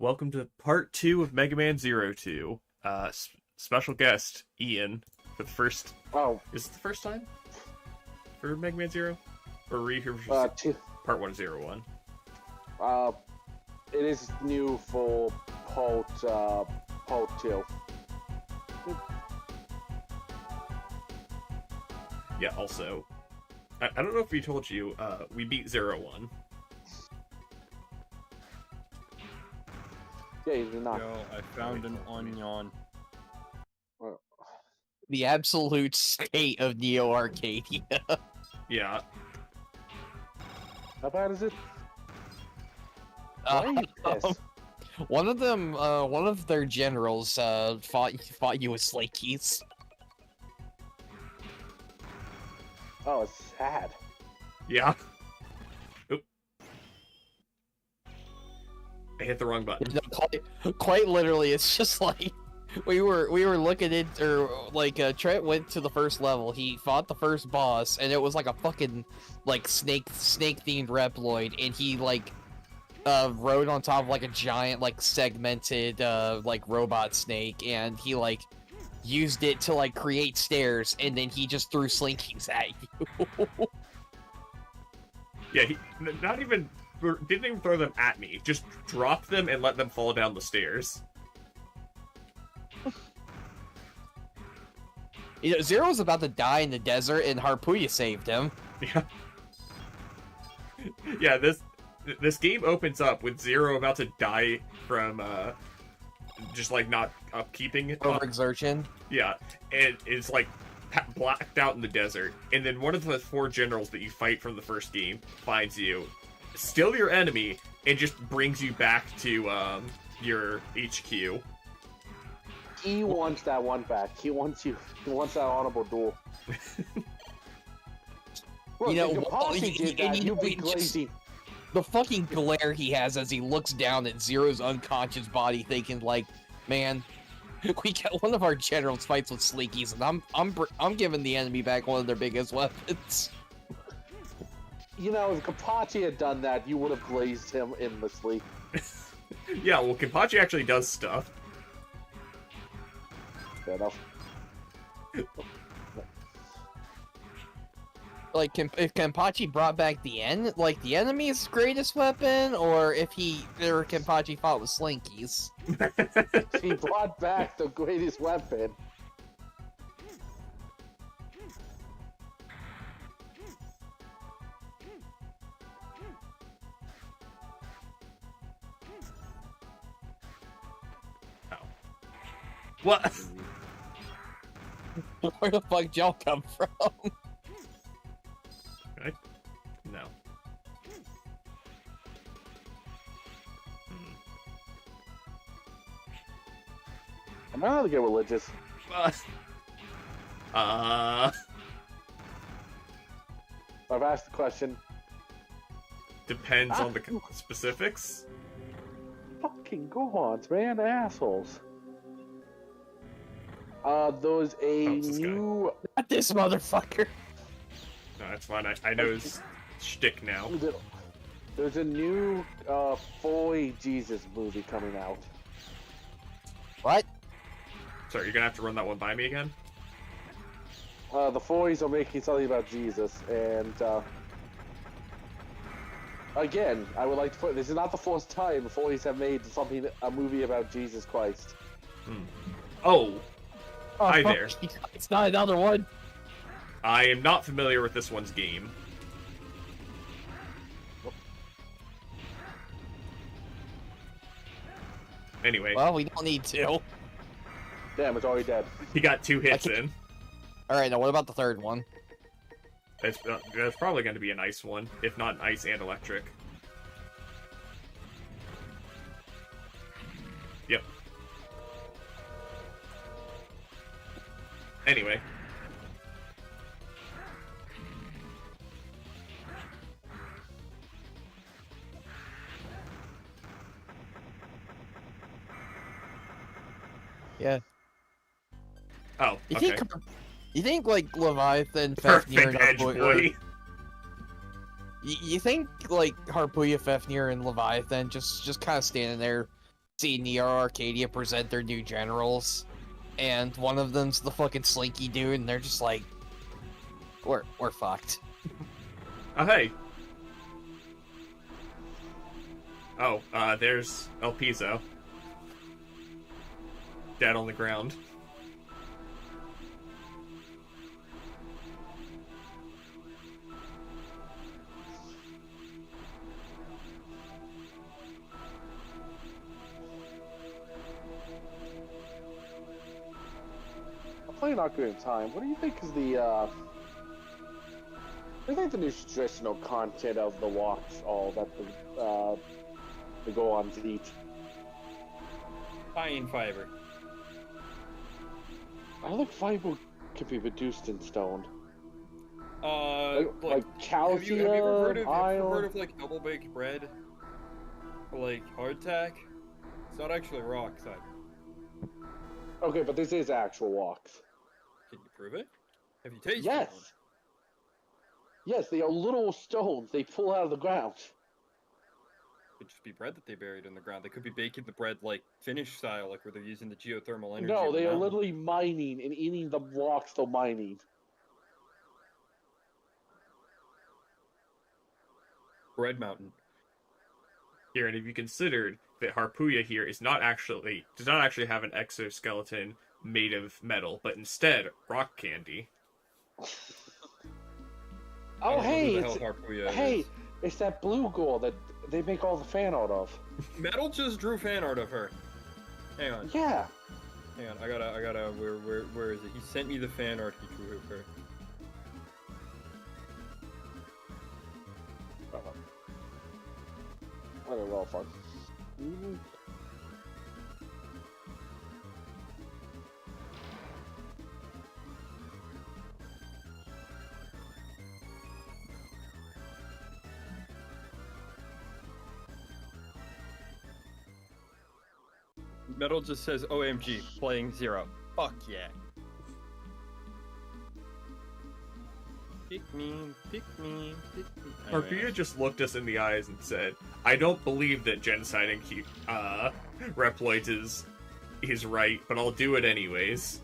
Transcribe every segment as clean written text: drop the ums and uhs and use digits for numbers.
Welcome to part 2 of Megaman Zero 2. Special guest, Ian, for the first... Oh. Is it the first time? For Megaman Zero? Or were you here for part 1 of Zero 1? It is new for part 2. Yeah, also, I don't know if we told you, we beat Zero 1. Yeah, you did not. Yo, I found an onion. The absolute state of Neo Arcadia. Yeah. How bad is it? One of them, one of their generals, fought you with Slakeys. Oh, it's sad. Yeah. Oop. I hit the wrong button. No, quite literally, it's just like we were looking at, or like Trent went to the first level. He fought the first boss, and it was like a fucking like snake themed Reploid, and he like rode on top of like a giant like segmented like robot snake, and he like used it to like create stairs, and then he just threw slinkies at you. Yeah, he didn't even throw them at me. Just dropped them and let them fall down the stairs. You know, Zero was about to die in the desert, and Harpuya saved him. Yeah. Yeah, this game opens up with Zero about to die from just like not upkeeping Overexertion. Yeah, and it's like blacked out in the desert, and then one of the 4 generals that you fight from the first game finds you, still your enemy, and just brings you back to your HQ. He wants that one back. He wants you. He wants that honorable duel. Look, You know, if well, Posse did that, you'd be just- crazy. The fucking glare he has as he looks down at Zero's unconscious body, thinking like, "Man, we got one of our generals fights with Sleekies, and I'm giving the enemy back one of their biggest weapons." You know, if Kapachi had done that, you would have glazed him endlessly. Yeah, well, Kenpachi actually does stuff. Fair enough. Like, if Kenpachi brought back the the enemy's greatest weapon, or if Kenpachi fought with Slinkies. He brought back the greatest weapon. Oh. What? Where the fuck did y'all come from? No. I'm not allowed to get religious. I've asked the question. Depends on the specifics. Fucking gods, man, assholes. There's a this guy. new. Not this motherfucker. No, that's fine. I know his shtick now. There's a new Boy Jesus movie coming out. What? Sorry, you're gonna have to run that one by me again? The Foys are making something about Jesus, and again, I would like to put this is not the first time the Foys have made a movie about Jesus Christ. Oh, hi there. It's not another one. I am not familiar with this one's game. Anyway, Well, we don't need to. Damn, it's already dead. he got 2 hits in. Alright, now what about the third one? That's probably going to be an ice one, if not ice and electric. Yep. Anyway. Yeah. Oh, You okay. think like Leviathan, Fafnir, Perfect and edge, boy. You think like Harpuya, Fafnir, and Leviathan just kind of standing there seen Neo Arcadia present their new generals, and one of them's the fucking slinky dude, and they're just like, we're fucked. Oh, hey. Oh, there's El Piso. Dead on the ground. I'm playing Ocarina of Time. What do you think is the, what do you think the new traditional content of the walks, all that the go-ons eat? Pine fiber. I don't think fiber can be reduced in stone. Like calcium, have you ever heard iron. of like double baked bread? Or like hardtack? It's not actually raw oxide. Okay, but this is actual walks. Can you prove it? Have you tasted Yes. one? Yes, they are little stones they pull out of the ground. Could just be bread that they buried in the ground. They could be baking the bread like Finnish style, like where they're using the geothermal energy. No, of the they are mountain. literally mining and eating the rocks they're mining. Bread mountain. Here, and have you considered that Harpuya here does not actually have an exoskeleton made of metal, but instead rock candy? Oh, I don't know hey, who the it's, hell Harpuya hey, is. it's that blue girl that they make all the fan art of. Metal just drew fan art of her. Hang on. Yeah. Hang on, I gotta, where is it? He sent me the fan art he drew of her. I don't know if I... Metal just says OMG, playing Zero. Fuck yeah. Pick me, pick me, pick me. Harpuya just looked us in the eyes and said, I don't believe that genociding Reploids is right, but I'll do it anyways.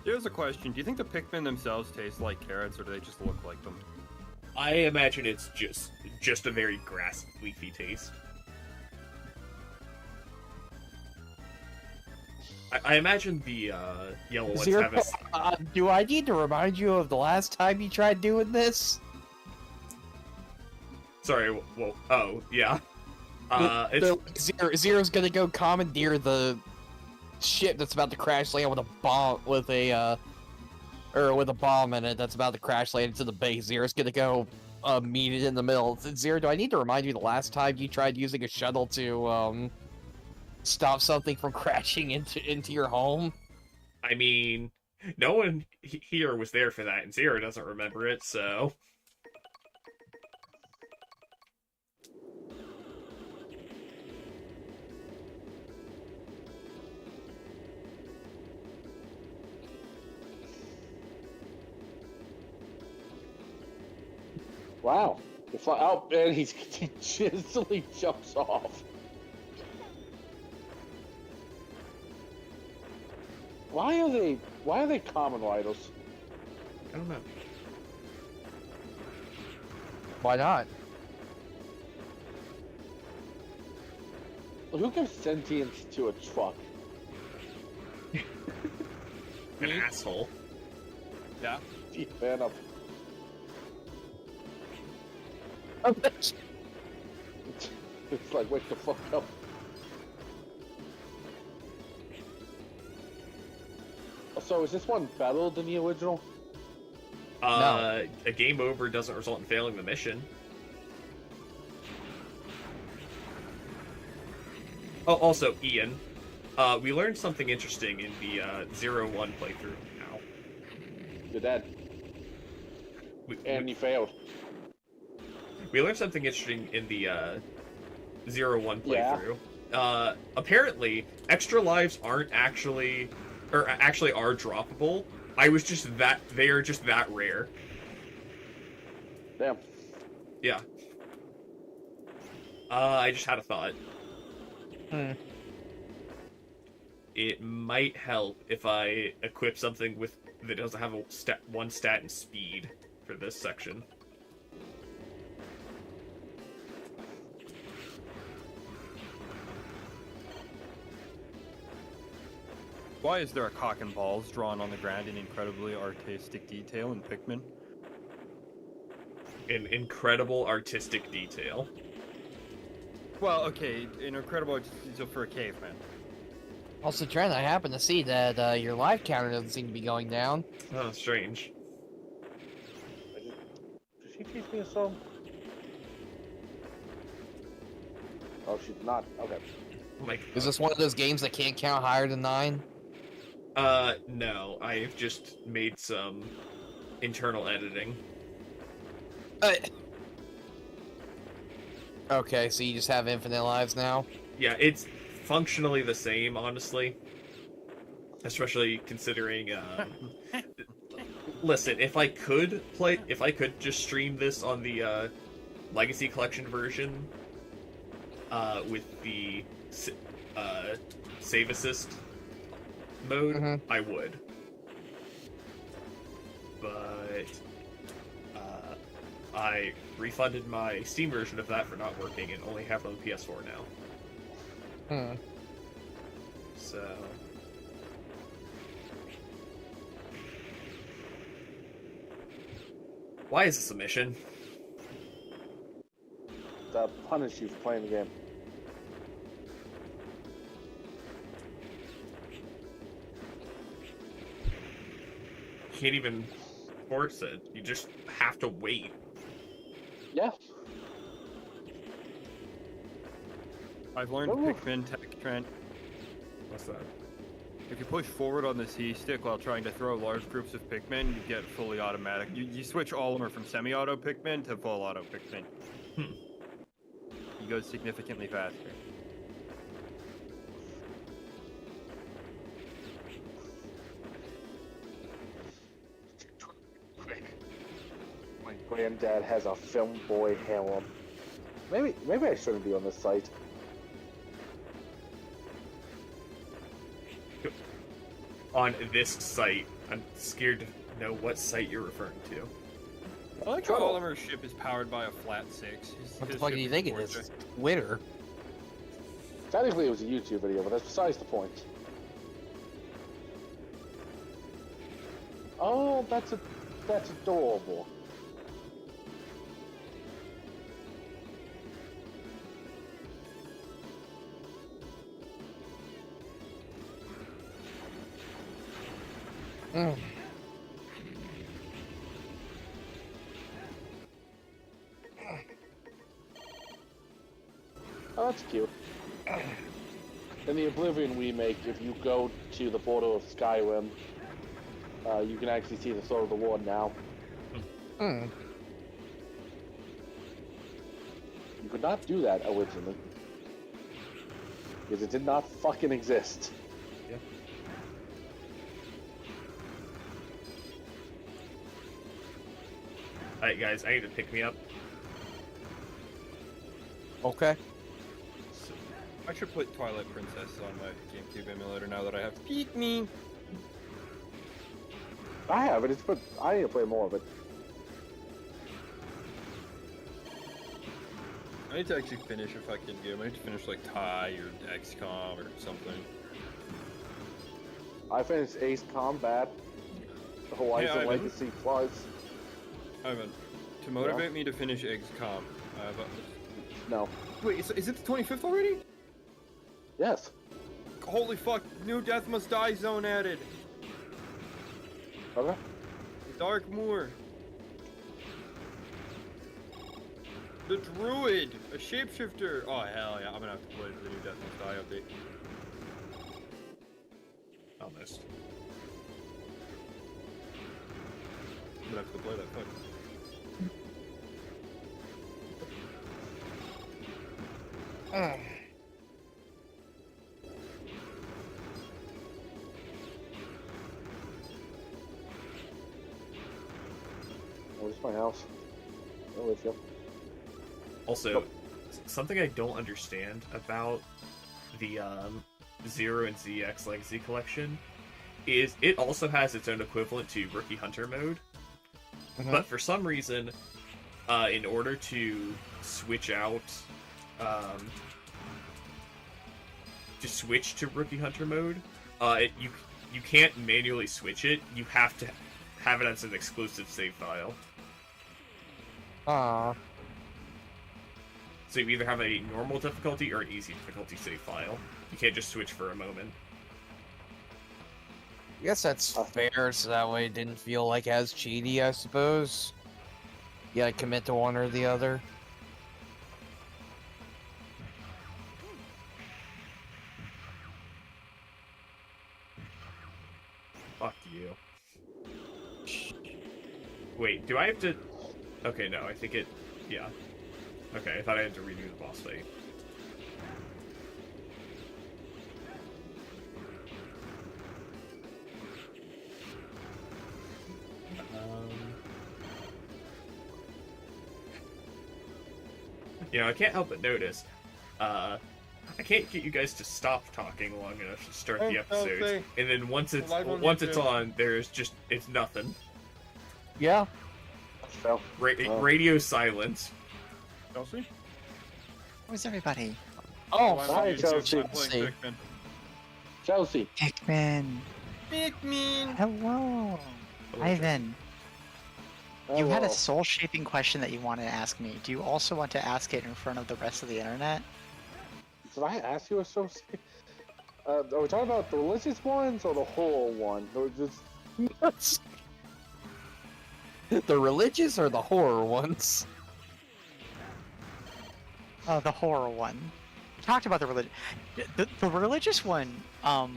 Here's a question. Do you think the Pikmin themselves taste like carrots, or do they just look like them? I imagine it's just a very grass leafy taste. I imagine the yellow ones Zero, have a... do I need to remind you of the last time you tried doing this? Sorry, well, oh, yeah. Zero's gonna go commandeer the ship that's about to crash land with a bomb, with a bomb in it that's about to crash land into the base. Zero's gonna go meet it in the middle. Zero, do I need to remind you the last time you tried using a shuttle to stop something from crashing into your home? I mean, no one here was there for that, and Zero doesn't remember it, so... Wow. Oh, and he instantly jumps off. Why are they common riders? I don't know. Why not? Who gives sentience to a truck? An asshole. Yeah. Gee, fair enough. It's like, wake the fuck up. So is this one better than the original? A game over doesn't result in failing the mission. Oh, also, Ian, we learned something interesting in the 0-1 playthrough now. You're dead. And you failed. We learned something interesting in the 0-1 Yeah. playthrough. Apparently, extra lives aren't actually, or actually are droppable. They are just that rare. Damn. Yeah. I just had a thought. Hmm. It might help if I equip something with that doesn't have a one stat in speed for this section. Why is there a cock and balls drawn on the ground in incredibly artistic detail in Pikmin? An incredible artistic detail. Well, okay, an incredible artistic detail for a caveman. Also, Trent, I happen to see that your life counter doesn't seem to be going down. Oh, strange. Did she teach me a song? Oh, she's not. Okay. Like, Is this one of those games that can't count higher than 9? no. I've just made some internal editing. Okay, so you just have infinite lives now? Yeah, it's functionally the same, honestly. Especially considering, listen, if I could just stream this on the, Legacy Collection version, with the, save assist mode, I would. But, I refunded my Steam version of that for not working and only have it on the PS4 now. So... Why is this a mission? To punish you for playing the game. You can't even force it. You just have to wait. Yeah. I've learned Ooh. Pikmin tech, Trent. What's that? If you push forward on the C stick while trying to throw large groups of Pikmin, you get fully automatic. You switch all of them from semi-auto Pikmin to full auto Pikmin. He goes significantly faster. My granddad has a film boy harem. Maybe I shouldn't be on this site. On this site, I'm scared to know what site you're referring to. I like how Oliver's ship is powered by a flat 6. What the fuck do you think it is? Twitter. Technically, it was a YouTube video, but that's besides the point. Oh, that's adorable. Oh, that's cute. In the Oblivion remake, if you go to the border of Skyrim, you can actually see the Sword of the Lord now. You could not do that originally. Because it did not fucking exist. Yeah. Alright guys, I need to pick me up. Okay. I should put Twilight Princess on my GameCube emulator now that I have Pikmin. I have it, but I need to play more of it. I need to actually finish a fucking game. I need to finish like TIE or XCOM or something. I finished Ace Combat, the Horizon Ivan. Legacy Plus. Ivan, to motivate me to finish XCOM, I have a... No. Wait, is it the 25th already? Yes. Holy fuck, new Death Must Die zone added. Okay. Dark Moor. The Druid, a shapeshifter. Oh hell yeah, I'm gonna have to play the new Death Must Die update. Almost. I'm gonna have to play that fuck. Where's my house? Where with you? Also, something I don't understand about the Zero and ZX Legacy Collection is it also has its own equivalent to Rookie Hunter mode, but for some reason, in order to switch out, to switch to Rookie Hunter mode, you can't manually switch it. You have to have it as an exclusive save file. So you either have a normal difficulty or an easy difficulty save file. You can't just switch for a moment. I guess that's fair, so that way it didn't feel like as cheaty, I suppose. You gotta commit to one or the other. Fuck you. Wait, do I have to... Okay, no, I think it... Yeah. Okay, I thought I had to redo the boss fight. You know, I can't help but notice, I can't get you guys to stop talking long enough to start the episodes, and then once it's on, it's nothing. Yeah. Radio silence. Chelsea? Where's everybody? Oh, Hi, Chelsea. Chelsea. Pikmin. Hello. Ivan. You had a soul-shaping question that you wanted to ask me. Do you also want to ask it in front of the rest of the internet? Did I ask you a soul? Are we talking about the religious ones or the whole one? Or just... The religious or the horror ones? Oh, the horror one. We talked about the religion. The religious one. I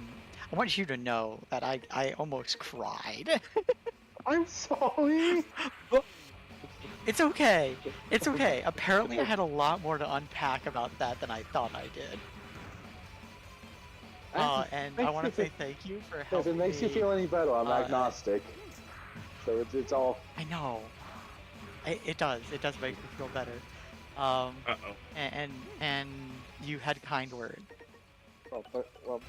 want you to know that I almost cried. I'm sorry. It's okay. It's okay. Apparently, I had a lot more to unpack about that than I thought I did. And I want to say thank you for helping If it makes you me, feel any better, I'm agnostic. So it's all... I know. It does. It does make me feel better. And you had kind words. Well,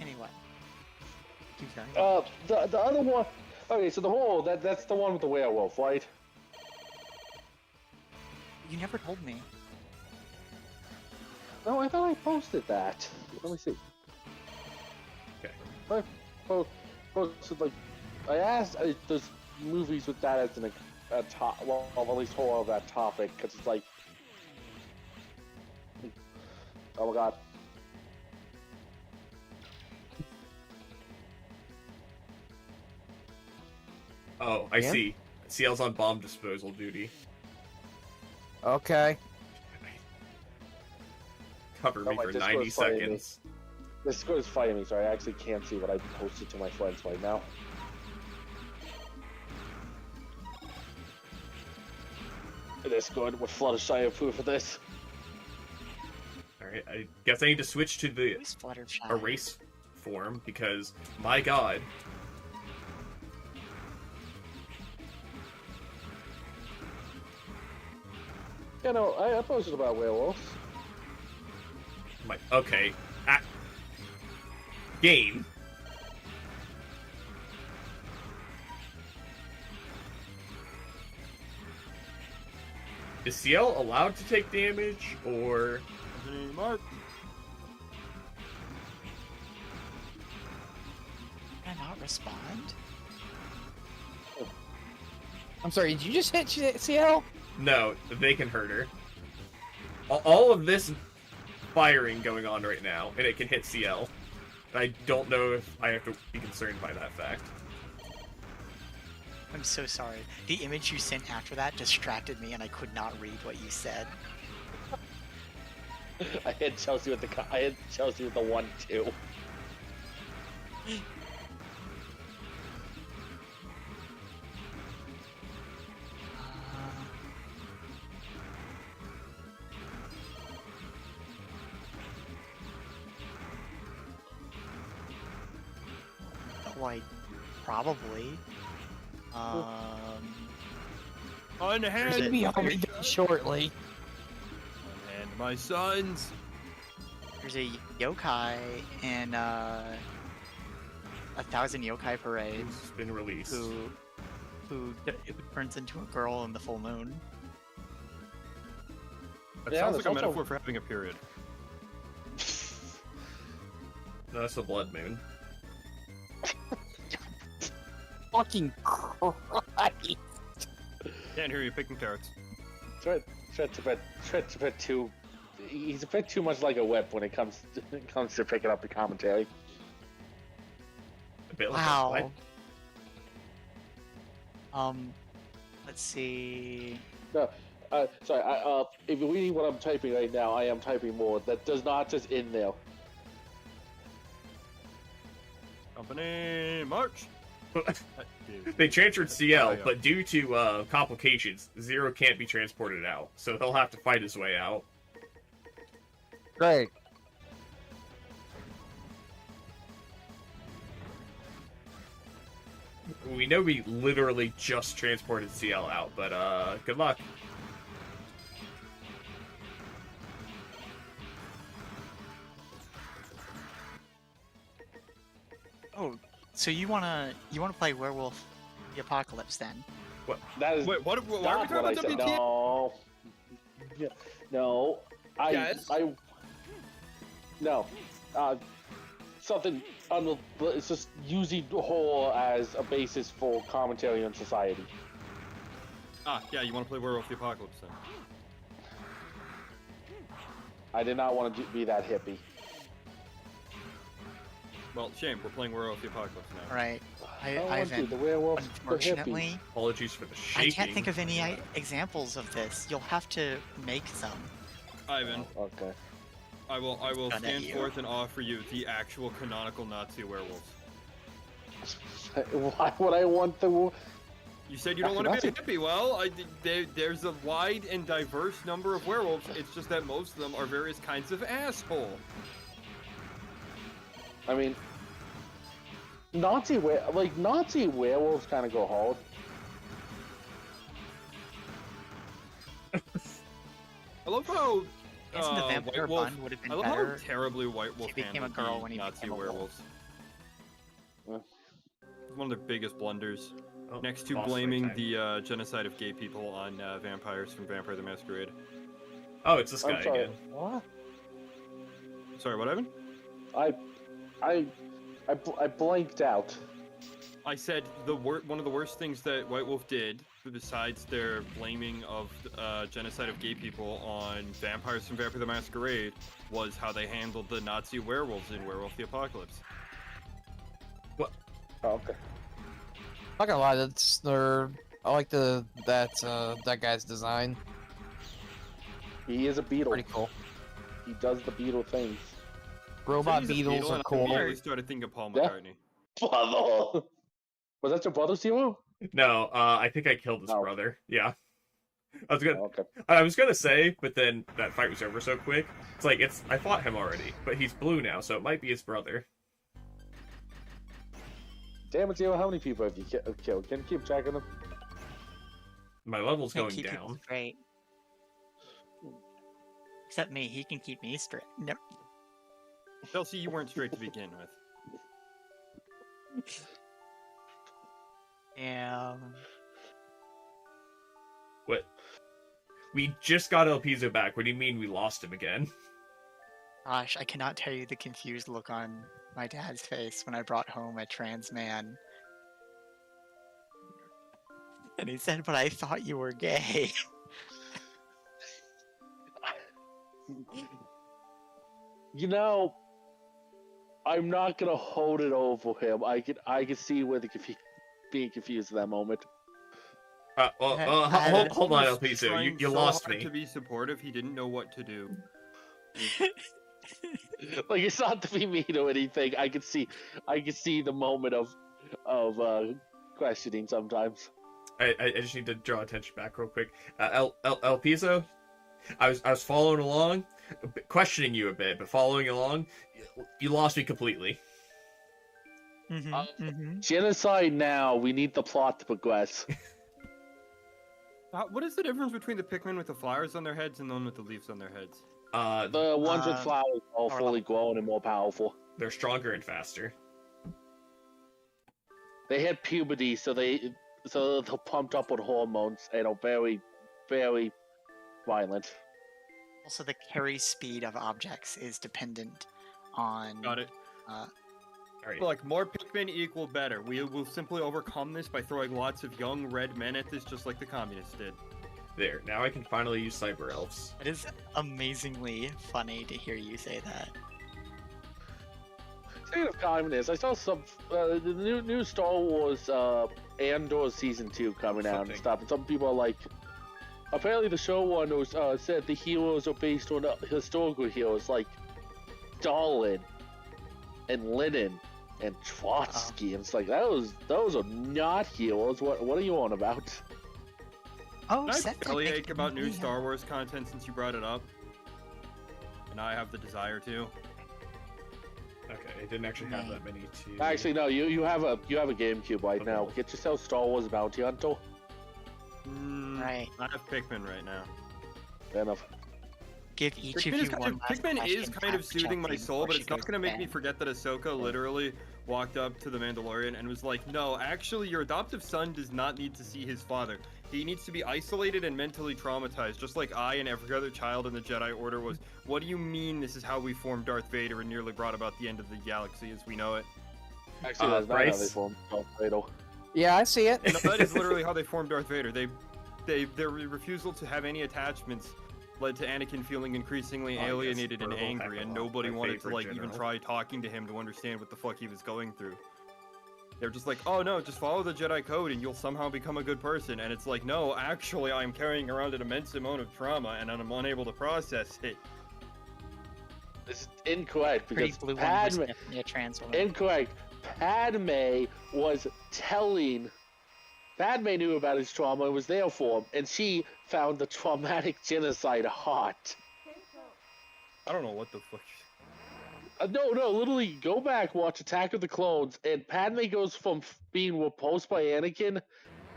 Anyway. Keep going. the other one... Okay, so the whole... That's the one with the werewolf, right? You never told me. No, I thought I posted that. Let me see. Okay. I posted, like... I asked those movies with that as a top... Well, at least horror of that topic, because it's like... Oh my god. Oh, I see. CL's on bomb disposal duty. Okay. Cover me for 90 seconds. Discord is fighting me, so I actually can't see what I posted to my friends right now. Discord, we're Fluttershy approved for this. Alright, I guess I need to switch to the Who's Fluttershy? erase form, because, my god. Yeah, no, I posted about werewolves. Okay. Game. Is CL allowed to take damage, or... Mark. Can I not respond? I'm sorry, did you just hit CL? No, they can hurt her. All of this firing going on right now, and it can hit CL. I don't know if I have to be concerned by that fact. I'm so sorry. The image you sent after that distracted me and I could not read what you said. I hit Chelsea with the 1-2. Like, probably. Unhand Should be my home shortly. Unhand my sons. There's a yokai in 1,000 Yokai Parade It's been released. who turns into a girl in the full moon. That Yeah, sounds there's like a also- metaphor for having a period. No, that's the blood moon. Fucking Christ. Can't hear you picking carrots. Shred's a bit too. He's a bit too much like a whip when it comes to picking up the commentary. A bit like Wow. what? Let's see. Sorry. If you're reading what I'm typing right now, I am typing more. That does not just in there. Company march. They transferred Oh, CL, yeah. but due to complications, Zero can't be transported out, so he'll have to fight his way out. Great. We know we literally just transported CL out, but good luck. Oh, so you wanna play Werewolf the Apocalypse then? That is Wait, why are we not talking what I about said. WTF? No. Yeah, no. Yes. No. Something. It's just using horror as a basis for commentary on society. Ah, yeah, you want to play Werewolf the Apocalypse then? I did not want to be that hippie. Well, shame, we're playing Werewolf the Apocalypse now. Right. I don't want to. Ivan, The werewolf, the hippie. unfortunately, Apologies for the I shaking. can't think of any examples of this. You'll have to make some. Ivan, Oh, okay. I will Gun at stand you. forth and offer you the actual canonical Nazi werewolves. Why would I want the? You said you don't want to be a hippie. Well, there's a wide and diverse number of werewolves. It's just that most of them are various kinds of asshole. I mean, Nazi werewolves kind of go hard. I love how Isn't the vampire White Wolf. bun would have been I love better? how terribly White Wolf She became a handled girl the when he Nazi became a wolf. werewolves. Yeah. One of their biggest blunders. Oh, Next to boss blaming fight time. the genocide of gay people on vampires from Vampire the Masquerade. Oh, it's this guy I'm sorry. again. What? Sorry, what, Evan? I blanked out. I said one of the worst things that White Wolf did, besides their blaming of genocide of gay people on vampires from Vampire the Masquerade, was how they handled the Nazi werewolves in Werewolf the Apocalypse. Oh, okay. Not gonna lie, I like that guy's design. He is a beetle. Pretty cool. He does the beetle things. Robot He's a beetles beetle, are and I cool. immediately started thinking of Paul Yeah. McCartney. Brother. Was that your brother, Zero? No, I think I killed his Oh. brother. Yeah. I Okay. was gonna say, but then that fight was over so quick. It's like I fought him already, but he's blue now, so it might be his brother. Damn it, Zero. How many people have you killed? Can you keep track of them? My level's Can't going keep people down. straight. Except me, he can keep me straight. No. Chelsea, you weren't straight to begin with. Yeah. What? We just got El Piso back. What do you mean we lost him again? Gosh, I cannot tell you the confused look on my dad's face when I brought home a trans man. And he said, "But I thought you were gay." You know, I'm not gonna hold it over him. I can see where being confused in that moment. Hold on, El He was Piso. trying You so lost hard me. to be supportive, he didn't know what to do. Like, it's not to be mean or anything. I can see the moment of questioning sometimes. I just need to draw attention back real quick. El Piso, I was following along, questioning you a bit, but following along, you lost me completely. Mm-hmm, mm-hmm. Genocide now. We need the plot to progress. What is the difference between the Pikmin with the flowers on their heads and the one with the leaves on their heads? The ones with flowers are all or fully level. grown and more powerful. They're stronger and faster. They hit puberty, so they're pumped up with hormones and are very, very violent. Also, the carry speed of objects is dependent on. Got it. All right. Like, more Pikmin equal better. We will simply overcome this by throwing lots of young red men at this, just like the communists did. There. Now I can finally use Cyber Elves. It is amazingly funny to hear you say that. Speaking of communists, I saw some the new Star Wars Andor season 2 coming out and Something. stuff, and some people are like, apparently the showrunners said the heroes are based on historical heroes like Stalin and Lenin and Trotsky, and it's like those are not heroes. What are you on about? Oh, I set barely to ache about new yeah. Star Wars content since you brought it up. And I have the desire to. Okay, I didn't actually have that many to... Actually, no. You have a GameCube right now. Okay. Get yourself Star Wars Bounty Hunter. Right. I have Pikmin right now. Fair enough. Give each Pikmin of is you one last Pikmin is question kind of after soothing my checking soul, before but she it's not goes going to make me bed. forget that Ahsoka literally walked up to the Mandalorian and was like, no, actually, your adoptive son does not need to see his father. He needs to be isolated and mentally traumatized, just like I and every other child in the Jedi Order was. What do you mean this is how we formed Darth Vader and nearly brought about the end of the galaxy as we know it? Actually, that's not how Bryce? they formed Darth Vader. Yeah, I see it. No, that is literally how they formed Darth Vader. Their refusal to have any attachments led to Anakin feeling increasingly Oh, yes, alienated and Verbal angry, and Hecalog, nobody my wanted to favorite even general. try talking to him to understand what the fuck he was going through. They're just like, oh no, just follow the Jedi Code and you'll somehow become a good person. And it's like, no, actually, I'm carrying around an immense amount of trauma and I'm unable to process it. This is incorrect Pretty because blue one was Padme. definitely a trans woman. Incorrect. Padme was telling. Padme knew about his trauma and was there for him, and she found the traumatic genocide hot. I don't know what the fuck. No, literally, go back, watch Attack of the Clones, and Padme goes from being repulsed by Anakin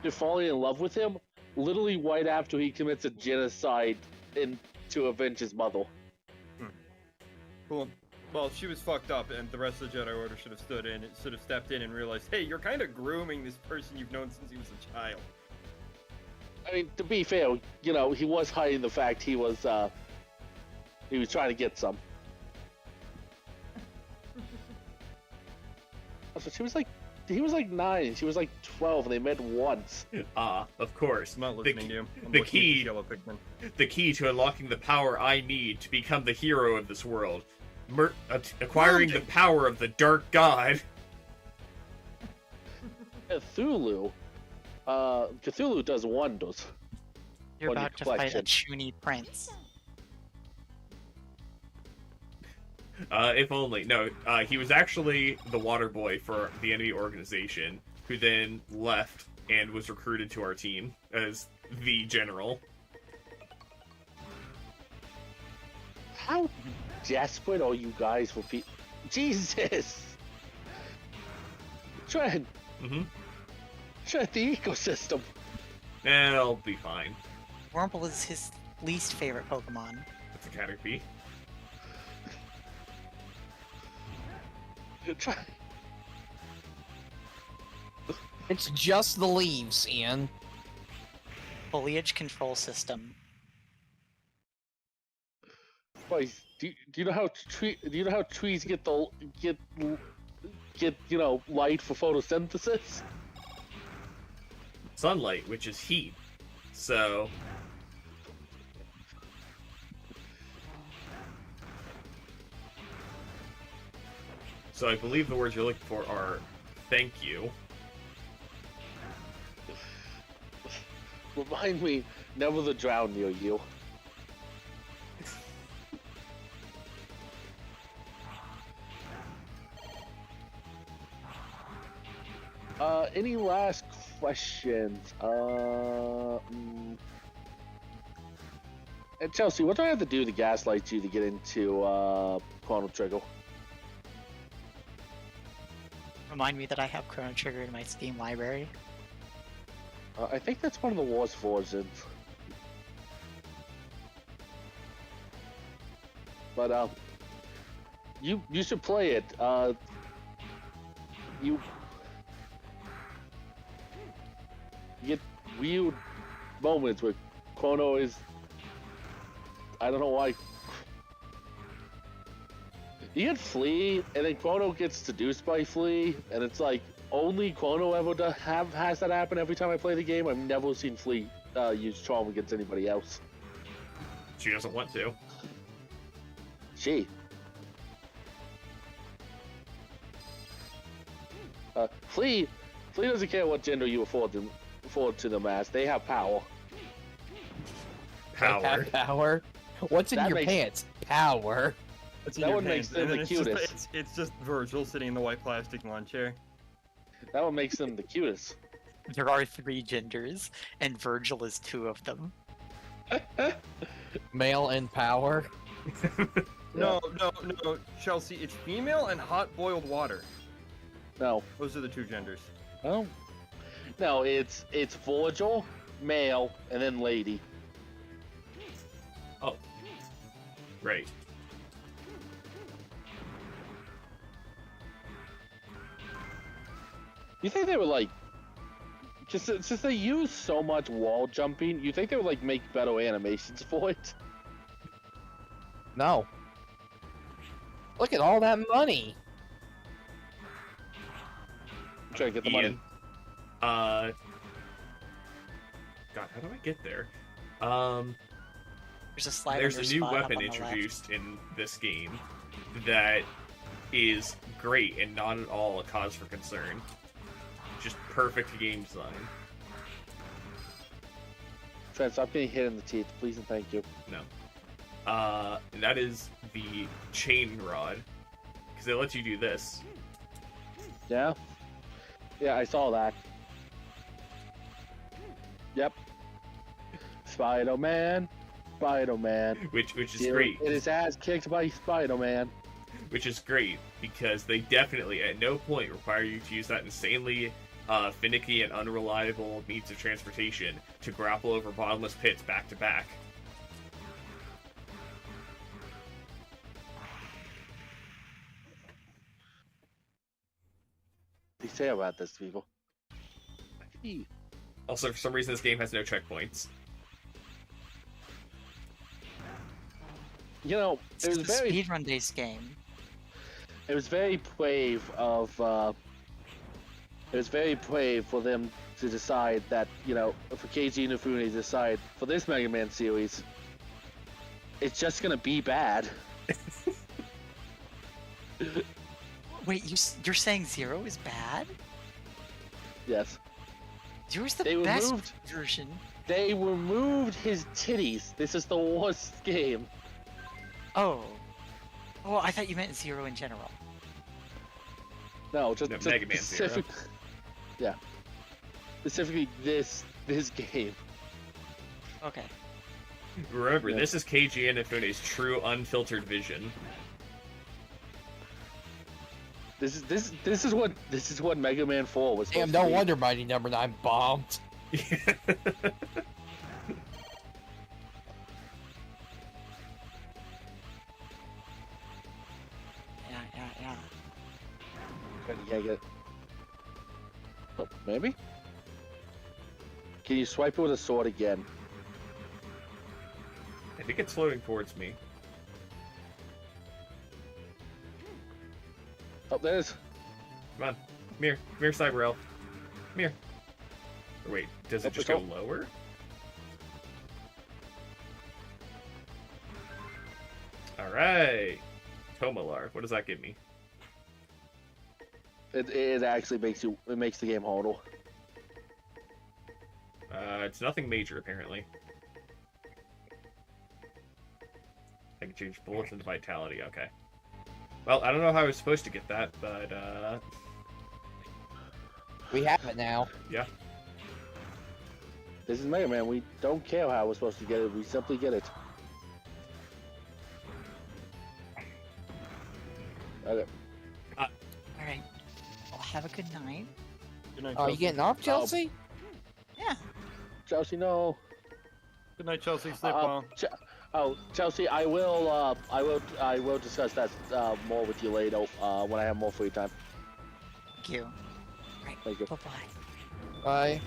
to falling in love with him, literally right after he commits a genocide to avenge his mother. Cool. Well, she was fucked up, and the rest of the Jedi Order should have stepped in and realized, hey, you're kind of grooming this person you've known since he was a child. I mean, to be fair, you know, he was hiding the fact he was trying to get some. Also, he was like 9, she was like 12, and they met once. Of course. I'm not listening to you. I'm the looking at key- this yellow Pikmin. The key to unlocking the power I need to become the hero of this world. Acquiring the power of the Dark God. Cthulhu does wonders. You're on your about to fight a collection. Chuny prince. If only. No, he was actually the water boy for the enemy organization, who then left and was recruited to our team as the general. How desperate are you guys for people? Jesus! Trent, Mm-hmm. Trent, the ecosystem. It'll be fine. Wurmple is his least favorite Pokemon. It's a Caterpie. Trent, It's just the leaves, Ian. Foliage control system. boys, do you know how trees get light for photosynthesis? Sunlight, which is heat. So... So I believe the words you're looking for are thank you. Remind me never to drown near you. Any last questions? And Chelsea, what do I have to do to gaslight you to get into Chrono Trigger? Remind me that I have Chrono Trigger in my Steam library. I think that's one of the Wars versions. But you should play it. You get weird moments where Chrono is. I don't know why. You get Flea, and then Chrono gets seduced by Flea, and it's like only Chrono ever has that happen every time I play the game. I've never seen Flea use charm against anybody else. She doesn't want to. Flea doesn't care what gender you afford to them as. They have power. Power. They have power. What's in That your makes- pants? Power. What's in That your one makes pants? them And then the it's just- cutest. it's just Virgil sitting in the white plastic lawn chair. That one makes them the cutest. There are 3 genders, and Virgil is 2 of them. Male and power. No, Chelsea, it's female and hot boiled water. No, Those are the 2 genders. no, it's Virgil, male, and then lady. Oh. Right. You think they would like, just since they use so much wall jumping, you think they would like make better animations for it? No. Look at all that money. I'm trying to get the money. Ian. God, how do I get there? There's a slide. There's a under new spot up weapon on the left. introduced in this game that is great and not at all a cause for concern. Just perfect game design. Trent, stop getting hit in the teeth, please and thank you. No. That is the chain rod. Because it lets you do this. Yeah? Yeah, I saw that. Yep. Spider-Man. Spider-Man. Which is Get great. It is ass kicked by Spider-Man. Which is great, because they definitely at no point require you to use that insanely finicky and unreliable means of transportation to grapple over bottomless pits back to back. What do you say about this, people? Also, for some reason, this game has no checkpoints. You know, It's it was a very speedrun-based game. it was very brave of it was very brave for them to decide that, you know, for Keiji Inafune to decide for this Mega Man series, it's just gonna be bad. Wait, you're saying 0 is bad? Yes. 0's the They best removed- version. They removed his titties. This is the worst game. Oh. Oh, I thought you meant 0 in general. No, just, No, just Mega Man Zero. specific. Yeah. Specifically this game. Okay. Remember, Yeah. this is Keiji Inafune's true unfiltered vision. This is what Mega Man 4 was supposed Damn, to no be. wonder Mighty Number 9 bombed. Yeah. Yeah, get. Oh, maybe. Can you swipe it with a sword again? I think it's floating towards me. Oh, there's. Come on. Come here, Cyber Elf. Come here. Or wait, does it Up just the go top. lower? Alright. Tomalar. What does that give me? It actually makes the game harder. It's nothing major, apparently. I can change bullets into vitality, okay. Well, I don't know how I was supposed to get that, but, We have it now. yeah. This is Mega Man. We don't care how we're supposed to get it. We simply get it. Okay. Alright. Well, have a good night. Good night, Are you Chelsea. getting off, Chelsea? Yeah. Chelsea, no. Good night, Chelsea. Sleep well. Chelsea, I will discuss that more with you later when I have more free time. Thank you. Right. Thank you. Bye-bye. Bye.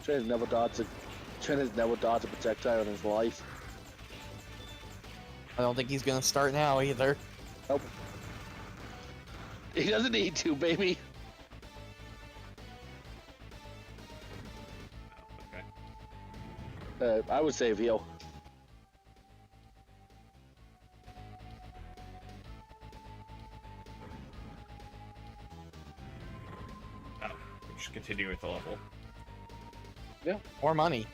Trent has never dodged a projectile in his life. I don't think he's gonna start now either. Nope. He doesn't need to, baby. Okay. I would save heal. Oh, just continue with the level. More money.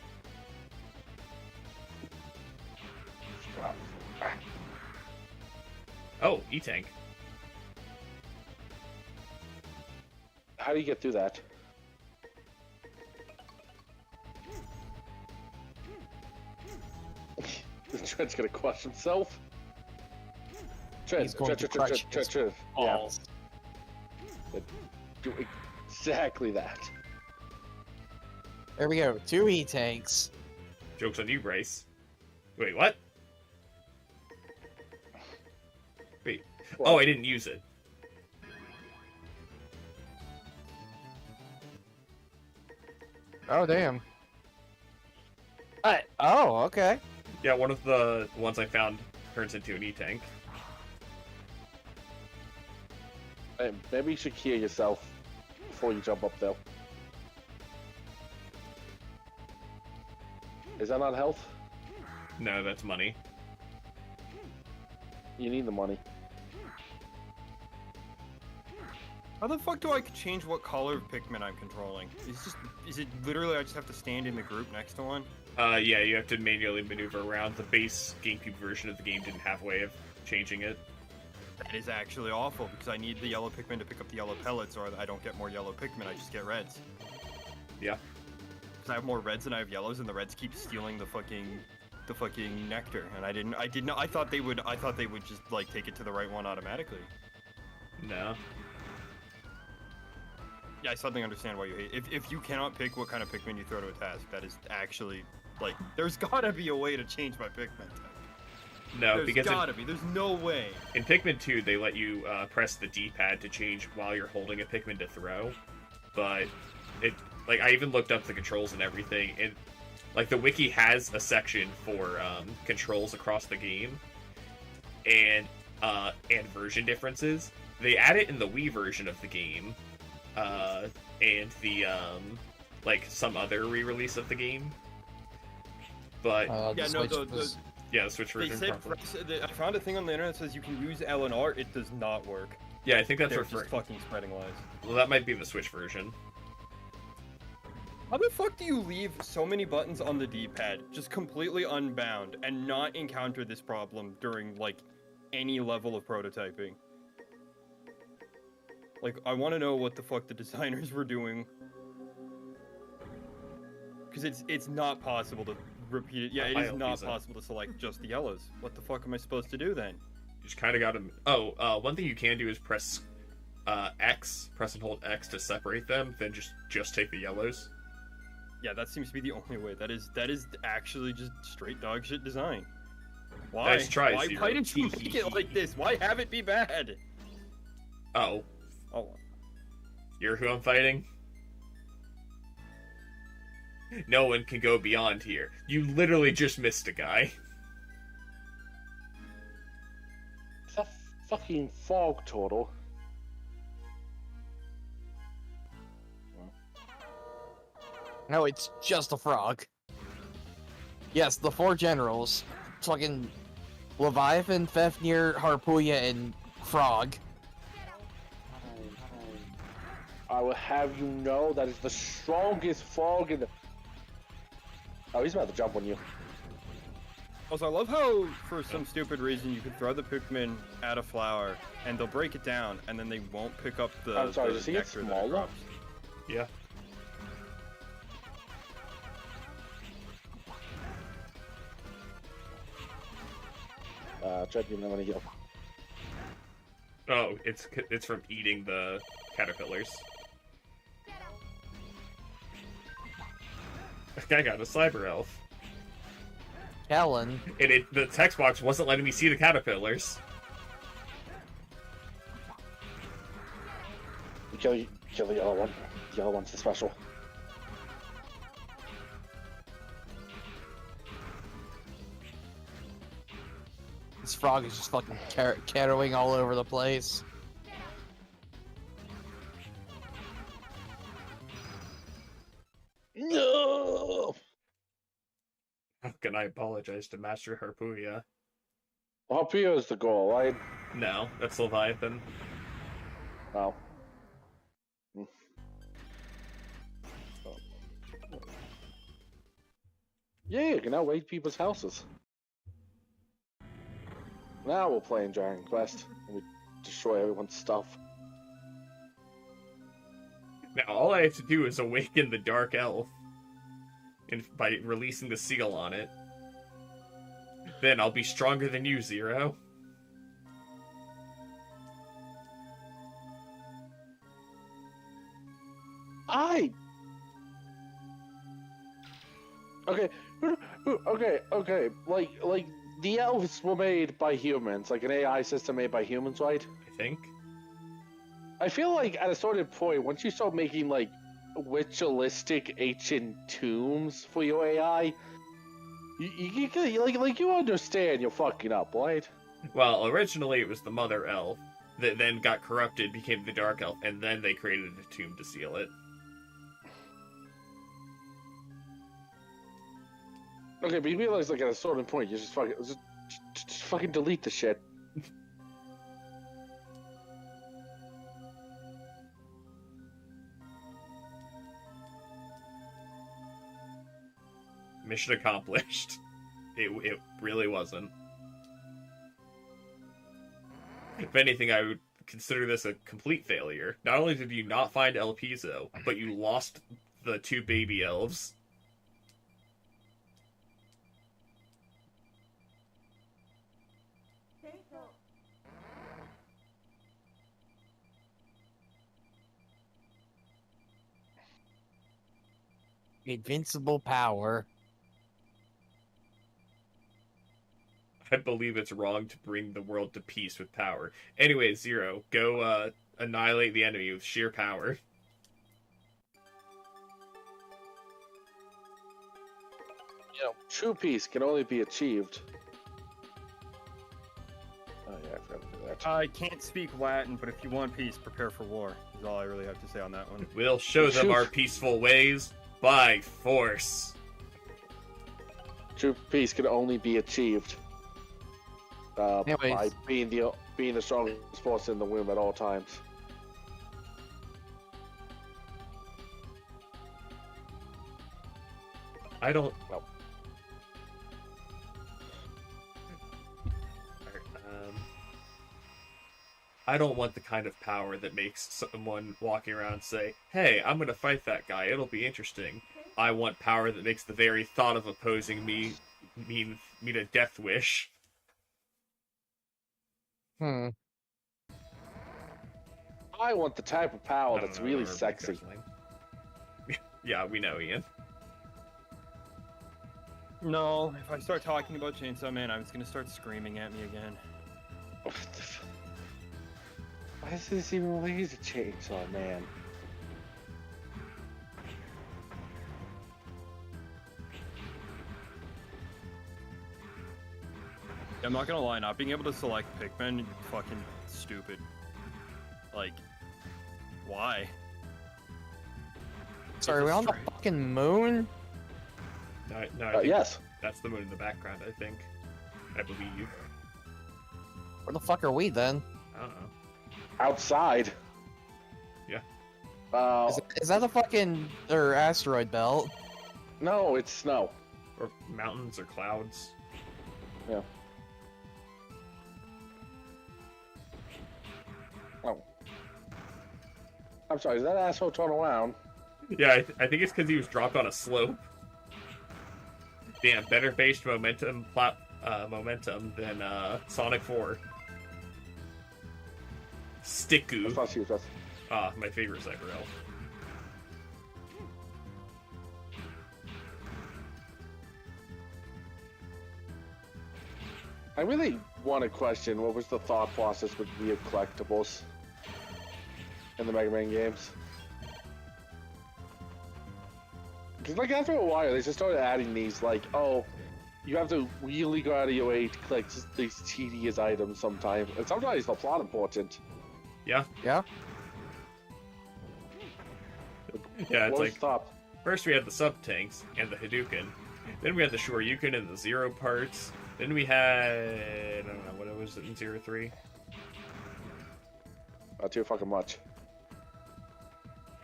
Oh, E-Tank. How do you get through that? Trent's gonna crush himself. He's going to crush his Yeah, balls. do exactly that. There we go. 2 E-Tanks. Joke's on you, Bryce. Wait, what? Wait. What? Oh, I didn't use it. Oh, damn. Oh, okay. Yeah, one of the ones I found turns into an E-Tank. Hey, maybe you should heal yourself before you jump up, though. Is that not health? No, that's money. You need the money. How the fuck do I change what color of Pikmin I'm controlling? Is it literally I just have to stand in the group next to one? Yeah, you have to manually maneuver around. The base GameCube version of the game didn't have a way of changing it. That is actually awful because I need the yellow Pikmin to pick up the yellow pellets, or I don't get more yellow Pikmin. I just get reds. Yeah. Because I have more reds than I have yellows, and the reds keep stealing the fucking nectar. And I thought they would just like take it to the right one automatically. No. Yeah, I suddenly understand why you hate. If you cannot pick what kind of Pikmin you throw to a task, that is actually like there's gotta be a way to change my Pikmin type. No, There's because gotta be. There's no way. in Pikmin 2, they let you press the D-pad to change while you're holding a Pikmin to throw. But like I even looked up the controls and everything, and like the wiki has a section for controls across the game and version differences. They add it in the Wii version of the game, and the like some other re-release of the game. But Yeah, no, the Switch they version. said Probably. I found a thing on the internet that says you can use L and R. It does not work. Yeah, I think that's They're referring. just fucking spreading lies. Well, that might be the Switch version. How the fuck do you leave so many buttons on the D-pad just completely unbound and not encounter this problem during like any level of prototyping? Like, I want to know what the fuck the designers were doing. Because it's not possible to repeat it. Yeah, it is not possible to select just the yellows. What the fuck am I supposed to do then? You just kind of got to. Oh, one thing you can do is press press and hold X to separate them. Then just take the yellows. Yeah, that seems to be the only way. That is actually just straight dog shit design. Why? Nice try, Why Zero. didn't you make it like this? Why have it be bad? Oh, you're who I'm fighting? No one can go beyond here. You literally just missed a guy. It's a fucking fog turtle. No, it's just a frog. Yes, the 4 generals. Fucking Leviathan, Fafnir, Harpooya, and Frog. I will have you know that is the strongest frog in the... Oh, he's about to jump on you. Also, I love how, for some stupid reason, you can throw the Pikmin at a flower, and they'll break it down, and then they won't pick up the I'm sorry, the does he get nectar that it smaller? drops. Yeah. Champion, I'm gonna heal. Oh, it's from eating the caterpillars. This guy got a cyber elf. Kellen. And the text box wasn't letting me see the caterpillars. Kill the yellow one. The yellow one's the special. This frog is just fucking cattering all over the place. No! How can I apologize to Master Harpuya? Harpuya is the goal, right? No, that's Leviathan. Oh. Yeah, you can now raid people's houses. Now we're playing Dragon Quest, and we destroy everyone's stuff. Now all I have to do is awaken the Dark Elf, and by releasing the seal on it. Then I'll be stronger than you, Zero. Okay. Like the elves were made by humans, like an AI system made by humans, right? I think. I feel like at a certain point, once you start making like ritualistic ancient tombs for your AI, you understand you're fucking up, right? Well, originally it was the Mother Elf that then got corrupted, became the Dark Elf, and then they created a tomb to seal it. Okay, but you realize like at a certain point, you just fucking delete the shit. Mission accomplished. It really wasn't. If anything, I would consider this a complete failure. Not only did you not find El Piso, but you lost the 2 baby elves. Invincible power. I believe it's wrong to bring the world to peace with power. Anyway, Zero, go annihilate the enemy with sheer power. You know, true peace can only be achieved. Oh yeah, I forgot to do that. I can't speak Latin, but if you want peace, prepare for war. Is all I really have to say on that one. We'll show them our peaceful ways by force. True peace can only be achieved by Anyways. being the strongest force in the room at all times. I don't... No. I don't want the kind of power that makes someone walking around say, hey, I'm gonna fight that guy, it'll be interesting. I want power that makes the very thought of opposing me mean a death wish. I want the type of power that's really sexy. Yeah, we know, Ian. No, if I start talking about Chainsaw Man, I was gonna start screaming at me again. Why is this even related to Chainsaw Man? I'm not gonna lie, not being able to select Pikmin, fucking stupid. Like, why? Sorry, we're on the fucking moon? No, I think Yes. that's the moon in the background, I think. I believe. Where the fuck are we then? I don't know. Outside. Yeah. Is that the fucking asteroid belt? No, it's snow. Or mountains or clouds. Yeah. Oh. I'm sorry, is that asshole turn around? Yeah, I think it's because he was dropped on a slope. Damn, better based momentum momentum than Sonic 4. That's Sticku. not serious. My favorite Cyber Elf. I really want to question what was the thought process with the collectibles in the Mega Man games. Because, like, after a while, they just started adding these, like, oh, you have to really go out of your way to collect these tedious items sometimes. And sometimes the plot important. Yeah. Yeah. Yeah, it's What was like, the thought? first we had the sub-tanks and the Hadouken. Then we had the Shoryuken and the Zero parts. Then we had... I don't know, what was it in 03? Not too fucking much.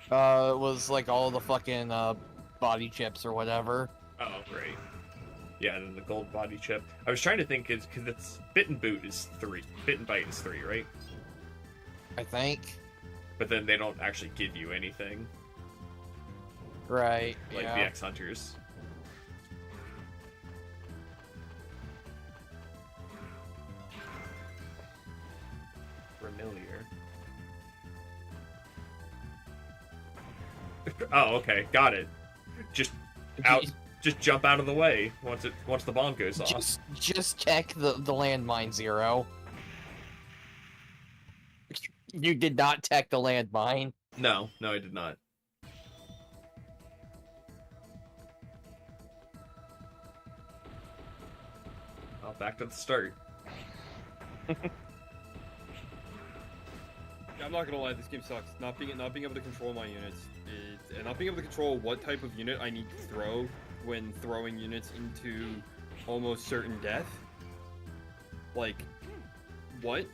It was like all the fucking body chips or whatever. Oh, right. Yeah, and then the gold body chip. I was trying to think, because it's Bit and Boot is 3. Bit and Bite is 3, right? I think. But then they don't actually give you anything, Right. like yeah. the X-Hunters. Familiar. Oh, okay, got it. Just out, just jump out of the way once the bomb goes off. Just check the landmine, Zero. You did not tech the landmine. No, I did not. Well, back to the start. I'm not gonna lie, this game sucks. Not being able to control my units, and not being able to control what type of unit I need to throw when throwing units into almost certain death. Like, what?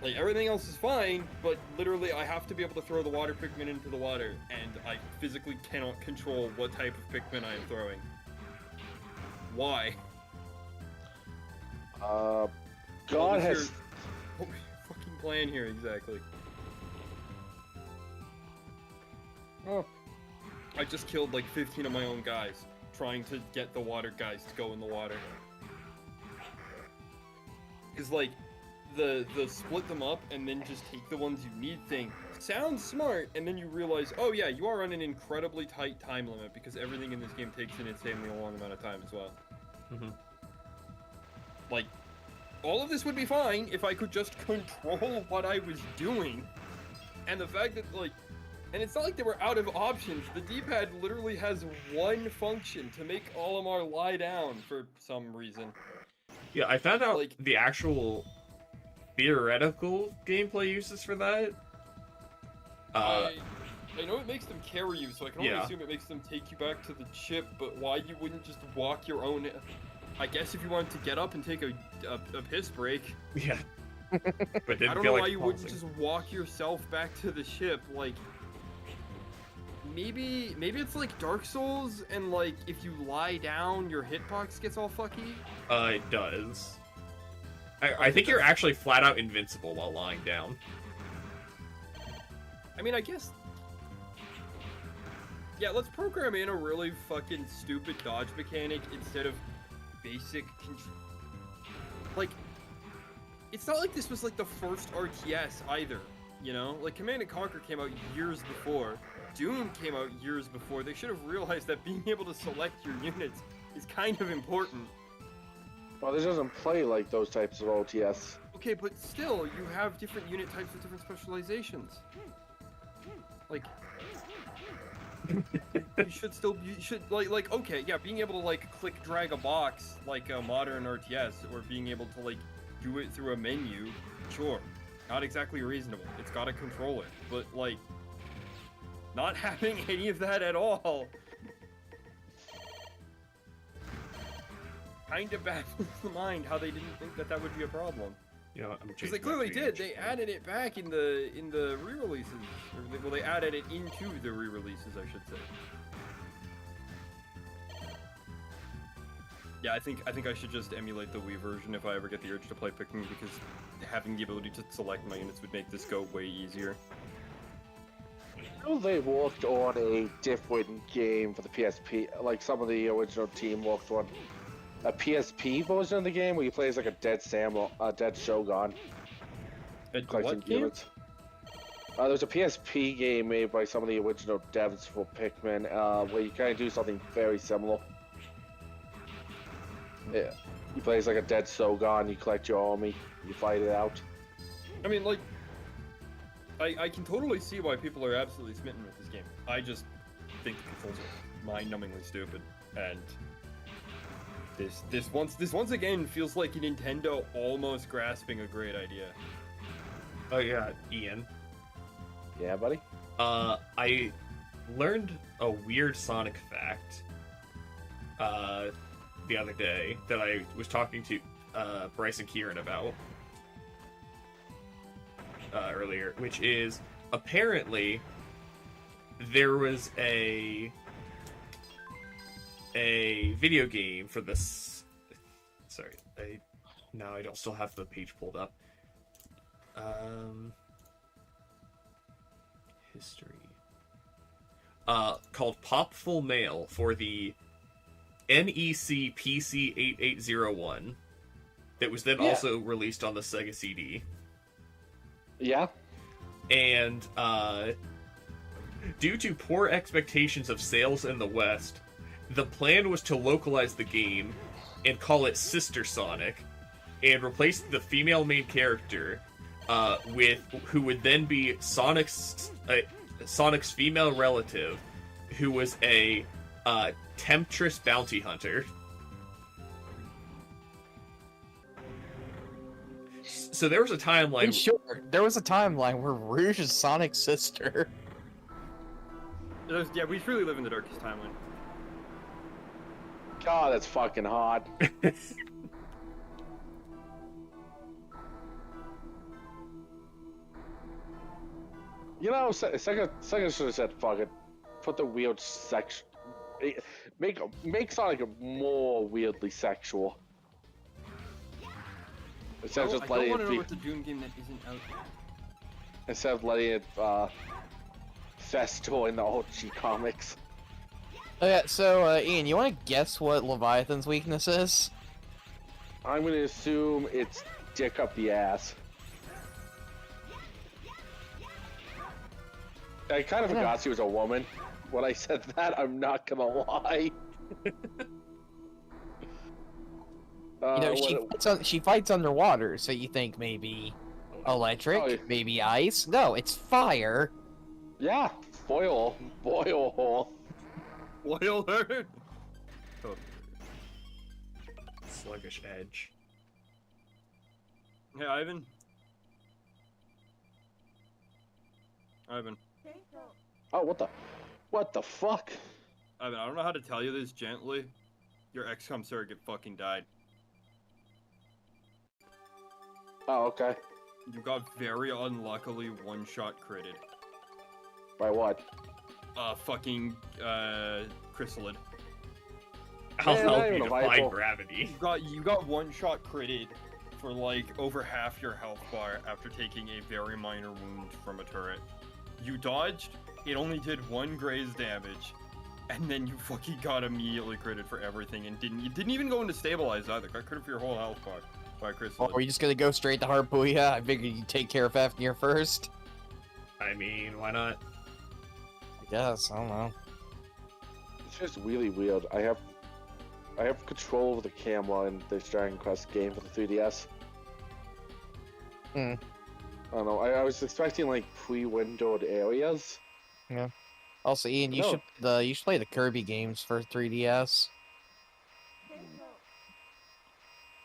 Like, everything else is fine, but literally I have to be able to throw the water Pikmin into the water, and I physically cannot control what type of Pikmin I am throwing. Why? God What was has... your- what was your fucking plan here, exactly? Oh, I just killed like 15 of my own guys, trying to get the water guys to go in the water. Because, like, the split them up and then just take the ones you need thing sounds smart, and then you realize, oh yeah, you are on an incredibly tight time limit because everything in this game takes an insanely long amount of time as well. Mm-hmm. Like, all of this would be fine if I could just control what I was doing. And the fact that, like, and it's not like they were out of options. The D-pad literally has one function, to make Olimar lie down for some reason. Yeah, I found out Like- the actual theoretical gameplay uses for that. I know it makes them carry you, so I can only Yeah. assume it makes them take you back to the chip, but why you wouldn't just walk your own... I guess if you wanted to get up and take a piss break, Yeah. But didn't I don't feel know like why you wouldn't pausing. just walk yourself back to the ship, like... Maybe it's like Dark Souls, and like, if you lie down, your hitbox gets all fucky? It does. I think you're actually flat out invincible while lying down. I mean, I guess... Yeah, let's program in a really fucking stupid dodge mechanic instead of basic control. Like, it's not like this was like the first RTS either, you know? Like, Command & Conquer came out years before. Doom came out years before. They should have realized that being able to select your units is kind of important. well, this doesn't play like those types of OTS. Okay, but still, you have different unit types with different specializations. Like, you should, like, okay, yeah, being able to, like, click drag a box like a modern RTS, or being able to, like, do it through a menu, sure. Not exactly reasonable. It's gotta control it. But, like, not having any of that at all kinda baffles the mind how they didn't think that would be a problem. You know, I'm Because they clearly did. They added it back in the re-releases. Well, they added it into the re-releases, I should say. Yeah, I think I should just emulate the Wii version if I ever get the urge to play Pikmin, because having the ability to select my units would make this go way easier. I know they worked on a different game for the PSP, like some of the original team worked on a PSP version of the game where you play as like a dead dead Shogun collecting What game? units. There's a PSP game made by some of the original devs for Pikmin, where you kind of do something very similar. Yeah, you play as like a dead Shogun, you collect your army, you fight it out. I mean, like, I can totally see why people are absolutely smitten with this game. I just think the controls are mind-numbingly stupid, and this once again feels like Nintendo almost grasping a great idea. Oh yeah, Ian. Yeah, buddy? I learned a weird Sonic fact the other day that I was talking to Bryce and Kieran about earlier, which is apparently there was a video game for this. Sorry, I don't still have the page pulled up. History. Called Popful Mail for the NEC PC 8801 that was then also released on the Sega CD. Yeah? And due to poor expectations of sales in the West, the plan was to localize the game and call it Sister Sonic and replace the female main character with who would then be Sonic's female relative, who was a temptress bounty hunter. So there was a timeline. Sure, there was a timeline where Rouge is Sonic's sister. Yeah, we really live in the darkest timeline. God, that's fucking hot. You know, Sega should have said, fuck it. Put the weird section. Make Sonic more weirdly sexual. Instead of just I letting don't want it to know be. what's a Doom game that isn't out yet. Instead of letting it fester in the Archie comics. Okay, so Ian, you want to guess what Leviathan's weakness is? I'm gonna assume it's dick up the ass. I kind of forgot she was a woman. When I said that, I'm not gonna lie. You know, she fights underwater, so you think maybe electric, Oh, yeah. maybe ice. No, it's fire. Yeah, boil hole. Boil her. Oh. Sluggish Edge. Hey, Ivan. Ivan. Oh, what the fuck? Ivan, I don't know how to tell you this gently. Your XCOM surrogate fucking died. Oh, okay. You got very unluckily one-shot critted. By what? Fucking, Chrysalid. I'll Man, help not you even a defy vital. gravity. You got one-shot critted for, like, over half your health bar after taking a very minor wound from a turret. You dodged, it only did 1 graze damage, and then you fucking got immediately critted for everything and didn't even go into stabilize either. Got critted for your whole health bar by Chrysalid. Oh, are you just gonna go straight to Harpooya? I figured you'd take care of Fafnir first. I mean, why not? I guess, I don't know. It's just really weird. I have control over the camera in this Dragon Quest game for the 3DS. Hmm. I don't know. I was expecting like pre-windowed areas. Also, Ian, you should play the Kirby games for 3DS.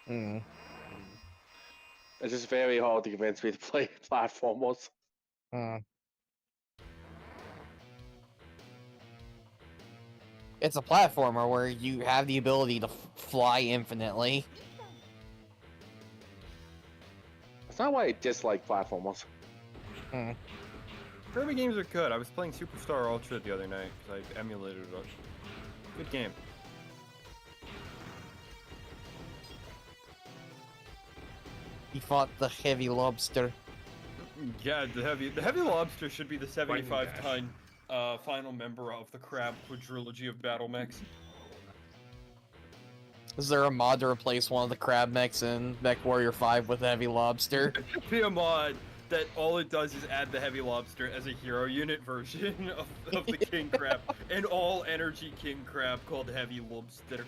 Hmm. It's just very hard to convince me to play platformers. Hmm. It's a platformer where you have the ability to fly infinitely. That's not why I dislike platformers. Hmm. Kirby games are good. I was playing Superstar Ultra the other night because I emulated it. Good game. He fought the heavy lobster. Yeah, the heavy lobster should be the Lightning 75-ton final member of the Crab quadrilogy of battle mechs. Is there a mod to replace one of the crab mechs in Mech Warrior 5 with Heavy Lobster? Be a mod that all it does is add the Heavy Lobster as a hero unit version of the King Crab, an all-energy King Crab called Heavy Lobster.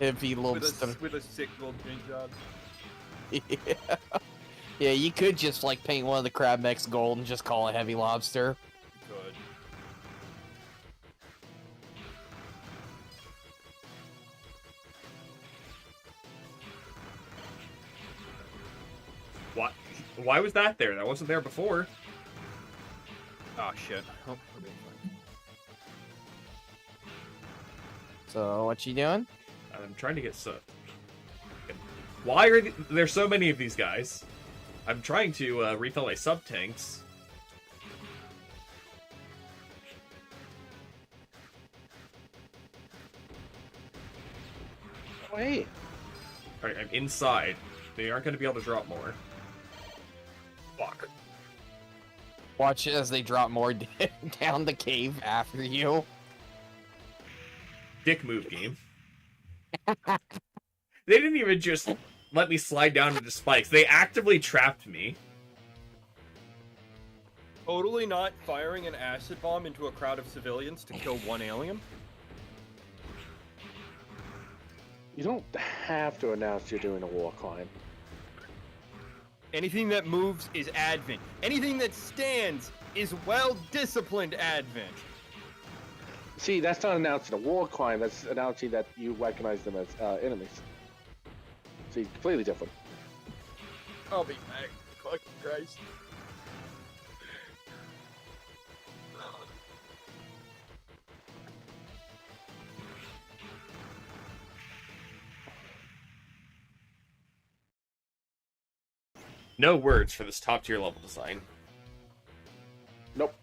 Heavy Lobster. With a sick gold paint job. Yeah. Yeah, you could just like paint one of the crab mechs gold and just call it Heavy Lobster. Good. What? Why was that there? That wasn't there before. Oh shit. Oh, we're being fine. So what you doing? I'm trying to get so. Why are there so many of these guys? I'm trying to refill my sub tanks. Wait. Alright, I'm inside. They aren't going to be able to drop more. Fuck. Watch as they drop more down the cave after you. Dick move game. They didn't even just let me slide down into spikes. They actively trapped me. Totally not firing an acid bomb into a crowd of civilians to kill one alien. You don't have to announce you're doing a war crime. Anything that moves is Advent. Anything that stands is well-disciplined Advent. See, that's not announcing a war crime. That's announcing that you recognize them as enemies. See, completely different. I'll be back. Fucking Christ. No words for this top tier level design. Nope.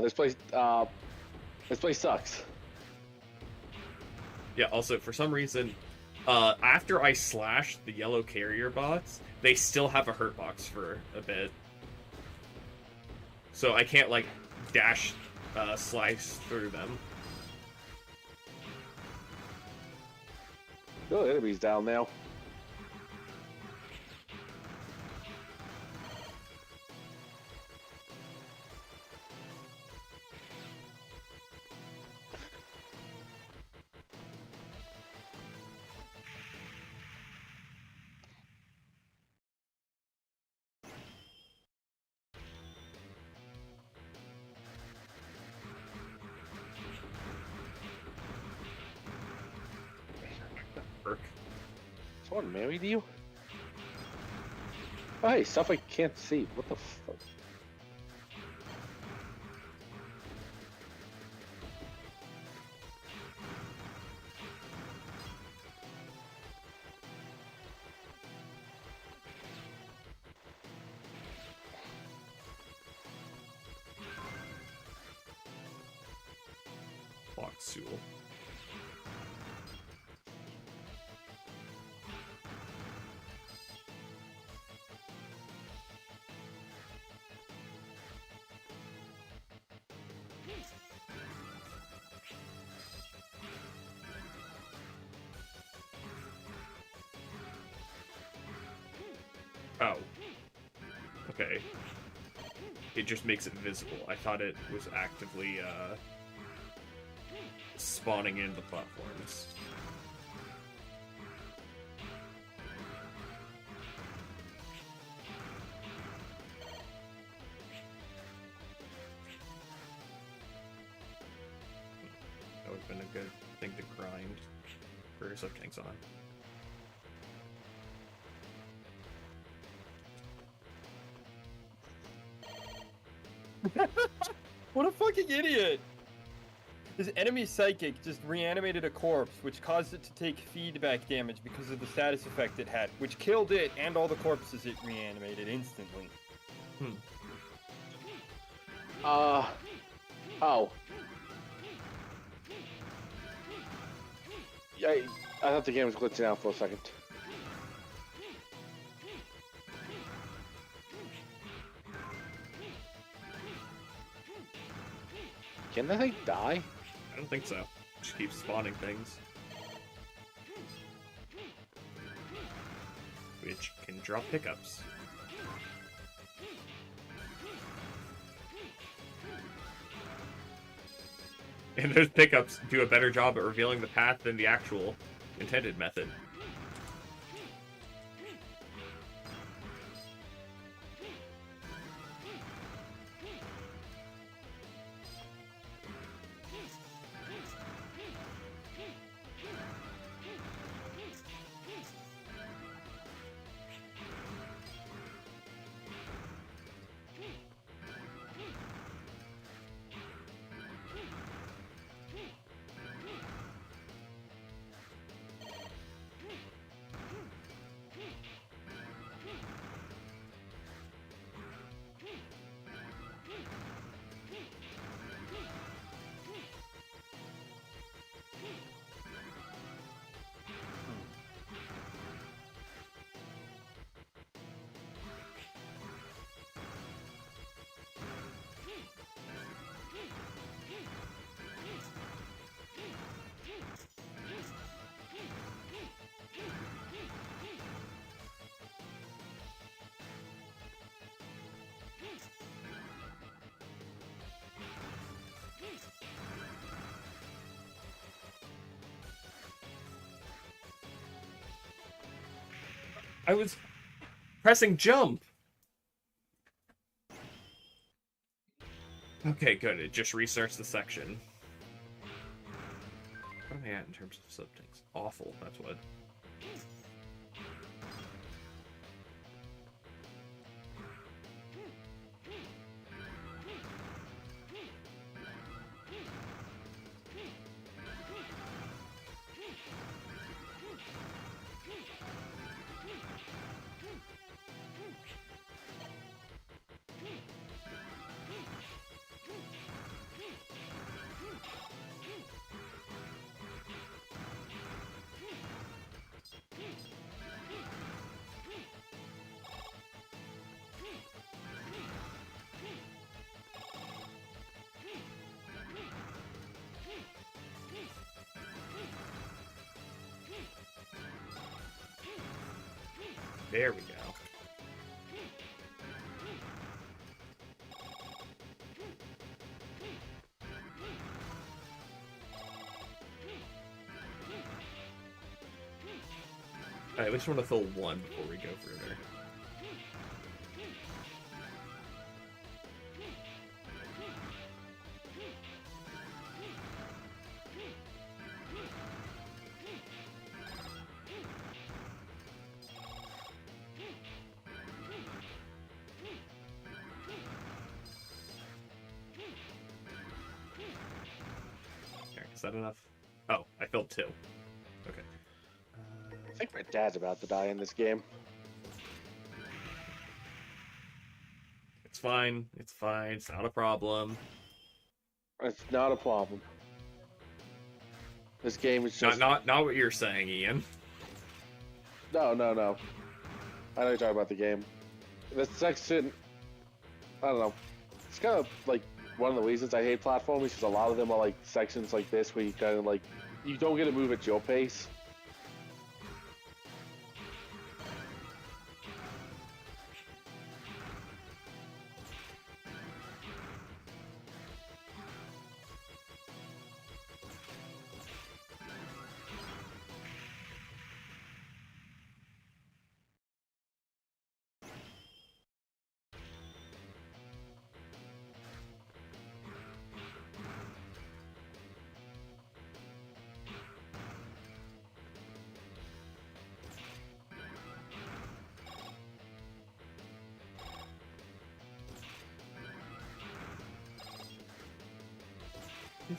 This place sucks. Yeah, also, for some reason, after I slash the yellow carrier bots, they still have a hurt box for a bit. So I can't, like, dash slice through them. Oh, enemies down now. Perk. Someone married you? Oh, hey, stuff I can't see. What the fuck? Foxul. Oh. Okay. It just makes it visible. I thought it was actively, spawning in the platforms. That would have been a good thing to grind for sub tanks on. What a fucking idiot! His enemy psychic just reanimated a corpse, which caused it to take feedback damage because of the status effect it had, which killed it and all the corpses it reanimated instantly. Oh. Yeah, I thought the game was glitching out for a second. Can that thing die? I don't think so. Just keep spawning things. which can drop pickups. And those pickups do a better job at revealing the path than the actual intended method. I was pressing jump. Okay, good. It just restarts the section. What am I at in terms of subtext? Awful, that's what. There we go. Alright, we just want to fill one before we go further. Is that enough? Oh, I filled two. Okay. I think my dad's about to die in this game. It's fine. It's fine. It's not a problem. It's not a problem. This game is just... Not what you're saying, Ian. No. I know you're talking about the game. This section... I don't know. It's kind of like one of the reasons I hate platformers, because a lot of them are like sections like this where you kind of like... You don't get to move at your pace.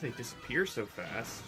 They disappear so fast.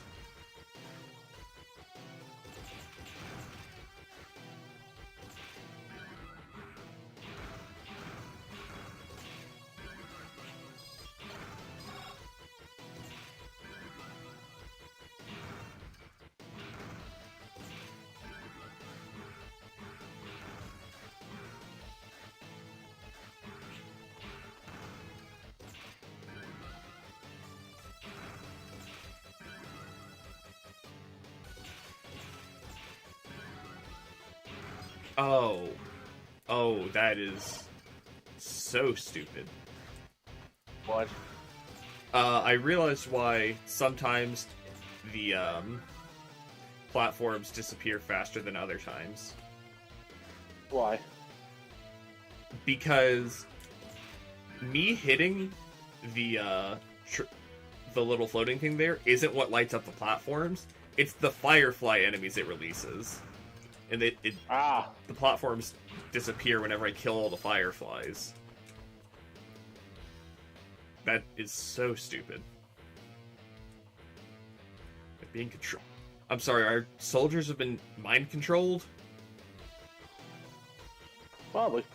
Oh. Oh, that is so stupid. What? I realized why sometimes the platforms disappear faster than other times. Why? Because me hitting the little floating thing there isn't what lights up the platforms. It's the firefly enemies it releases, and the platforms disappear whenever I kill all the fireflies. That is so stupid. Like being controlled. I'm sorry, our soldiers have been mind controlled? Probably.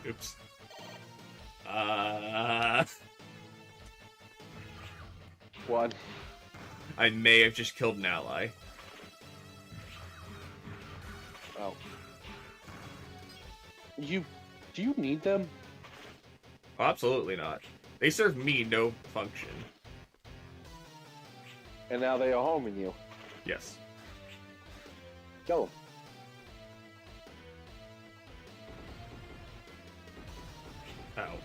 Oops. One. I may have just killed an ally. Oh. Do you need them? Oh, absolutely not. They serve me no function. And now they are harming you. Yes. Kill them. Ow.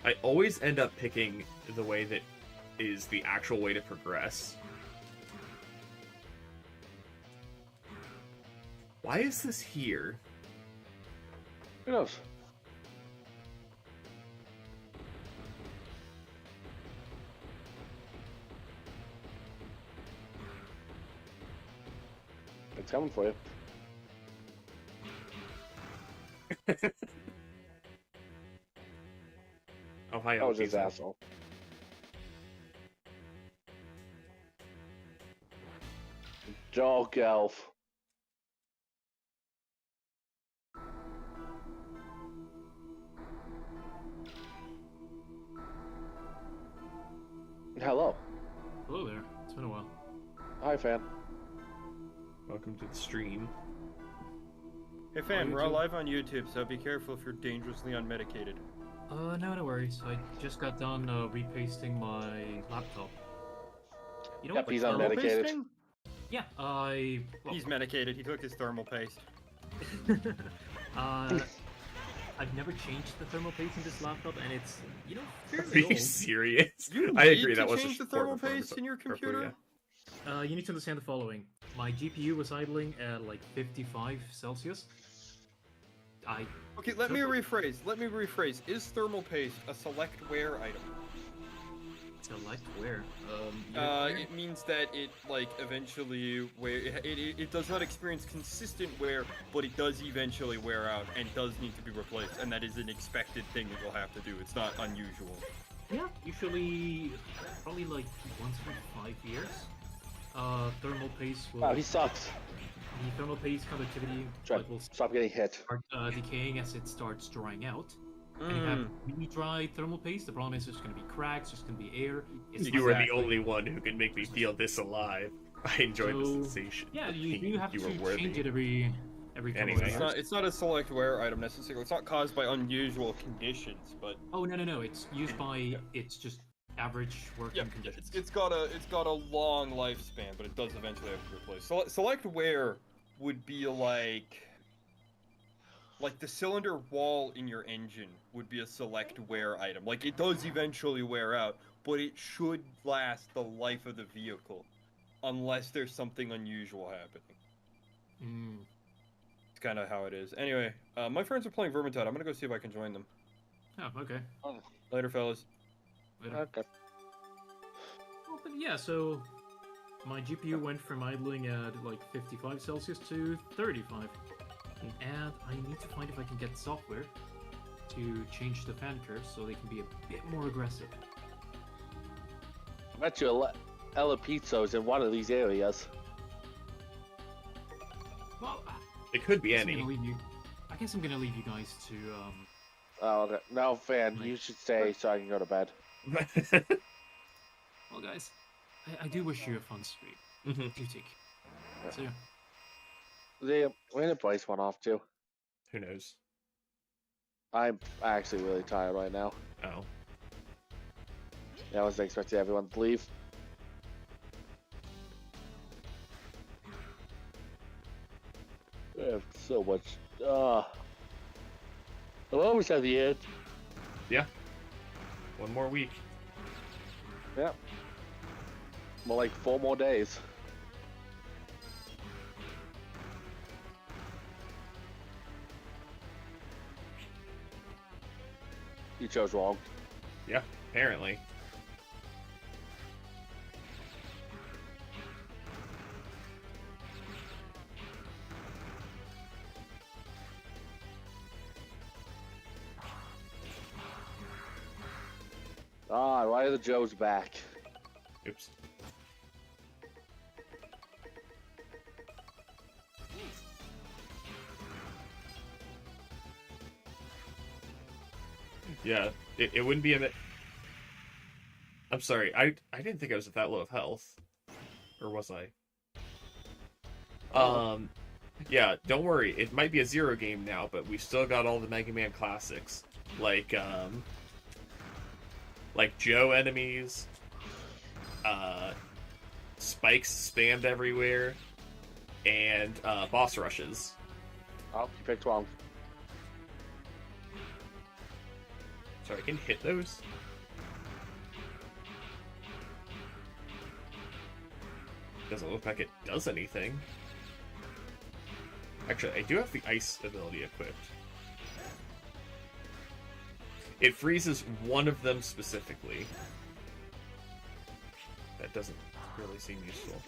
I always end up picking the way that is the actual way to progress. Why is this here? Who knows? It's coming for you. Oh, hi, That was his Alkiza. asshole. Dog elf. Hello. Hello there. It's been a while. Hi, fan. Welcome to the stream. Hey fam, you we're all too. live on YouTube, so be careful if you're dangerously unmedicated. No worries. I just got done repasting my laptop. You know Yep, what? he's Thermal unmedicated. pasting? Yeah, well, He's medicated, he took his thermal paste. I've never changed the thermal paste in this laptop, and it's, you know, Are fairly you old. serious? You I need agree, to that was change the a poor thermal performance paste in your appropriate, computer? yeah. You need to understand the following. My GPU was idling at like 55 Celsius. Okay, let me rephrase. Is thermal paste a select wear item? Select where? It means that it, like, eventually it does not experience consistent wear, but it does eventually wear out and does need to be replaced, and that is an expected thing that you'll have to do. It's not unusual. Yeah, usually probably like once every 5 years. Thermal paste will Wow, he sucks. the thermal paste conductivity Try. will Stop getting hit. start decaying as it starts drying out. And you have really dry thermal paste. The problem is there's going to be cracks, there's going to be air. It's You are the Exactly. only one who can make me feel this alive. I enjoy the So, sensation. Yeah, of you thinking do have you to were worthy. change it every couple Anyway. of It's years. not a select wear item necessarily. It's not caused by unusual conditions, but Oh no, it's used by it's just average working yeah, conditions. it's got a long lifespan, but it does eventually have to be replaced. Select wear would be like the cylinder wall in your engine would be a select wear item. Like, it does eventually wear out, but it should last the life of the vehicle, unless there's something unusual happening. Mm. It's kind of how it is. Anyway, my friends are playing Vermintide. I'm gonna go see if I can join them. Oh, okay. Later, fellas. Later. Okay. Well, but yeah, so my GPU went from idling at like 55 Celsius to 35. And I need to find if I can get software to change the fan curves so they can be a bit more aggressive. I bet you Ella Pizzo's in one of these areas. Well, It could be I guess I'm any. gonna leave you. I guess I'm gonna leave you guys to Oh, okay. No, fan, Right. you should stay so I can go to bed. well, guys. I do wish you a fun streak. Mm-hmm. Do take. So, When did Bryce went off to? Who knows? I'm actually really tired right now. Oh. Yeah, I wasn't expecting everyone to leave. I have so much. I'm almost at the end. Yeah. One more week. Yeah. More like 4 more days. You chose wrong. Yeah, apparently. Ah, why are the Joes back? Oops. Yeah, it wouldn't be a. I'm sorry, I didn't think I was at that low of health, or was I? Yeah, don't worry. It might be a 0 game now, but we've still got all the Mega Man classics, like Joe enemies, spikes spammed everywhere, and boss rushes. Oh, you picked wrong. Sorry, I can hit those. Doesn't look like it does anything. Actually, I do have the ice ability equipped. It freezes one of them specifically. That doesn't really seem useful.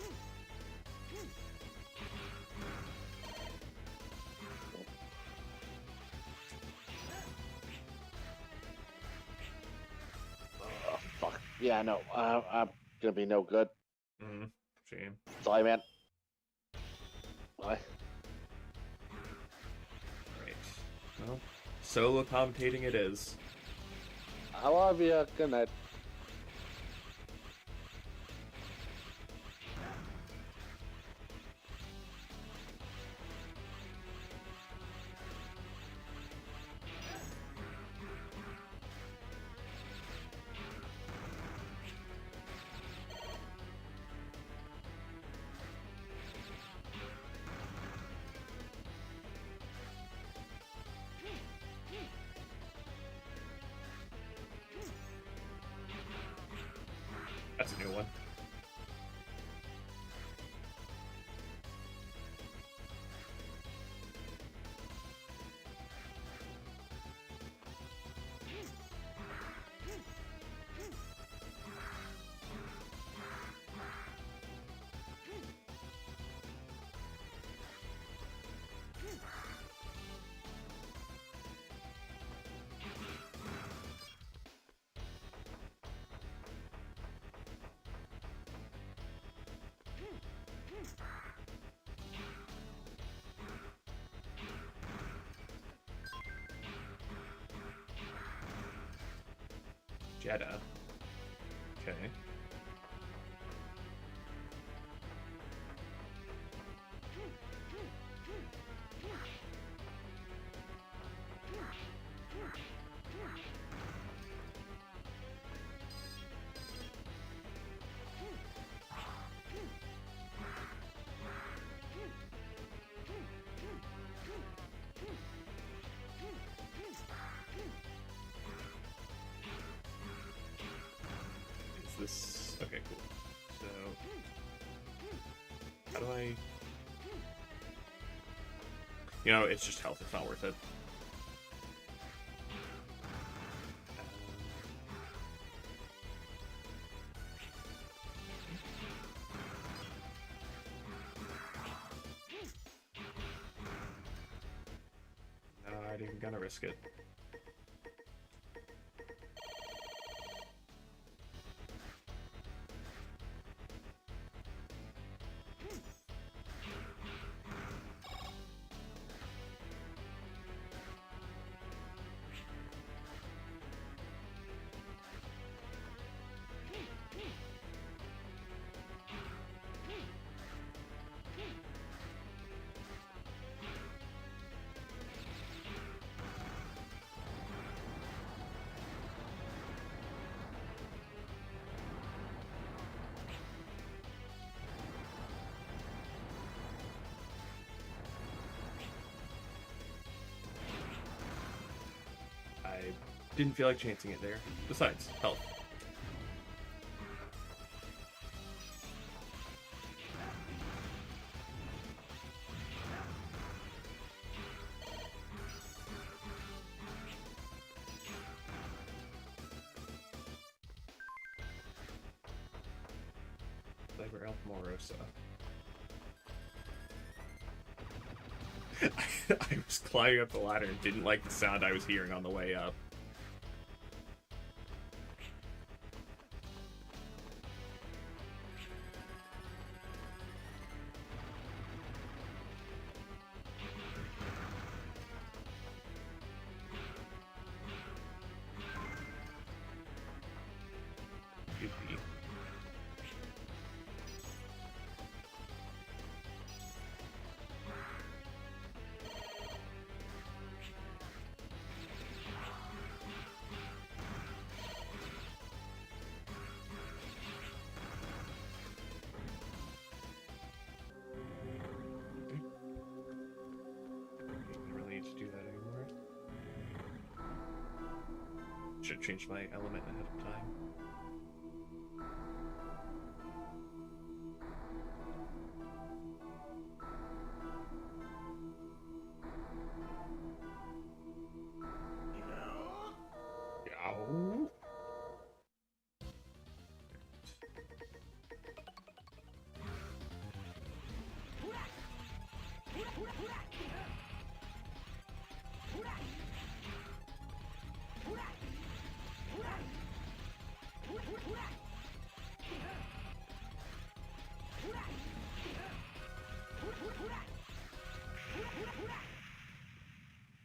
Oh, fuck. Yeah, no. I'm gonna be no good. Shame. Sorry, man. Bye. Right. Well, solo commentating it is. I love you. Good night. That's a new one. Jeddah. Okay. Is this... Okay, cool. So... How do I... You know, it's just health. It's not worth it. Not even gonna risk it. Didn't feel like chancing it there. Besides, health. Cyber Elf Morosa. I was climbing up the ladder and didn't like the sound I was hearing on the way up. Goofy. You really need to do that anymore. Should change my element ahead of time. Yow.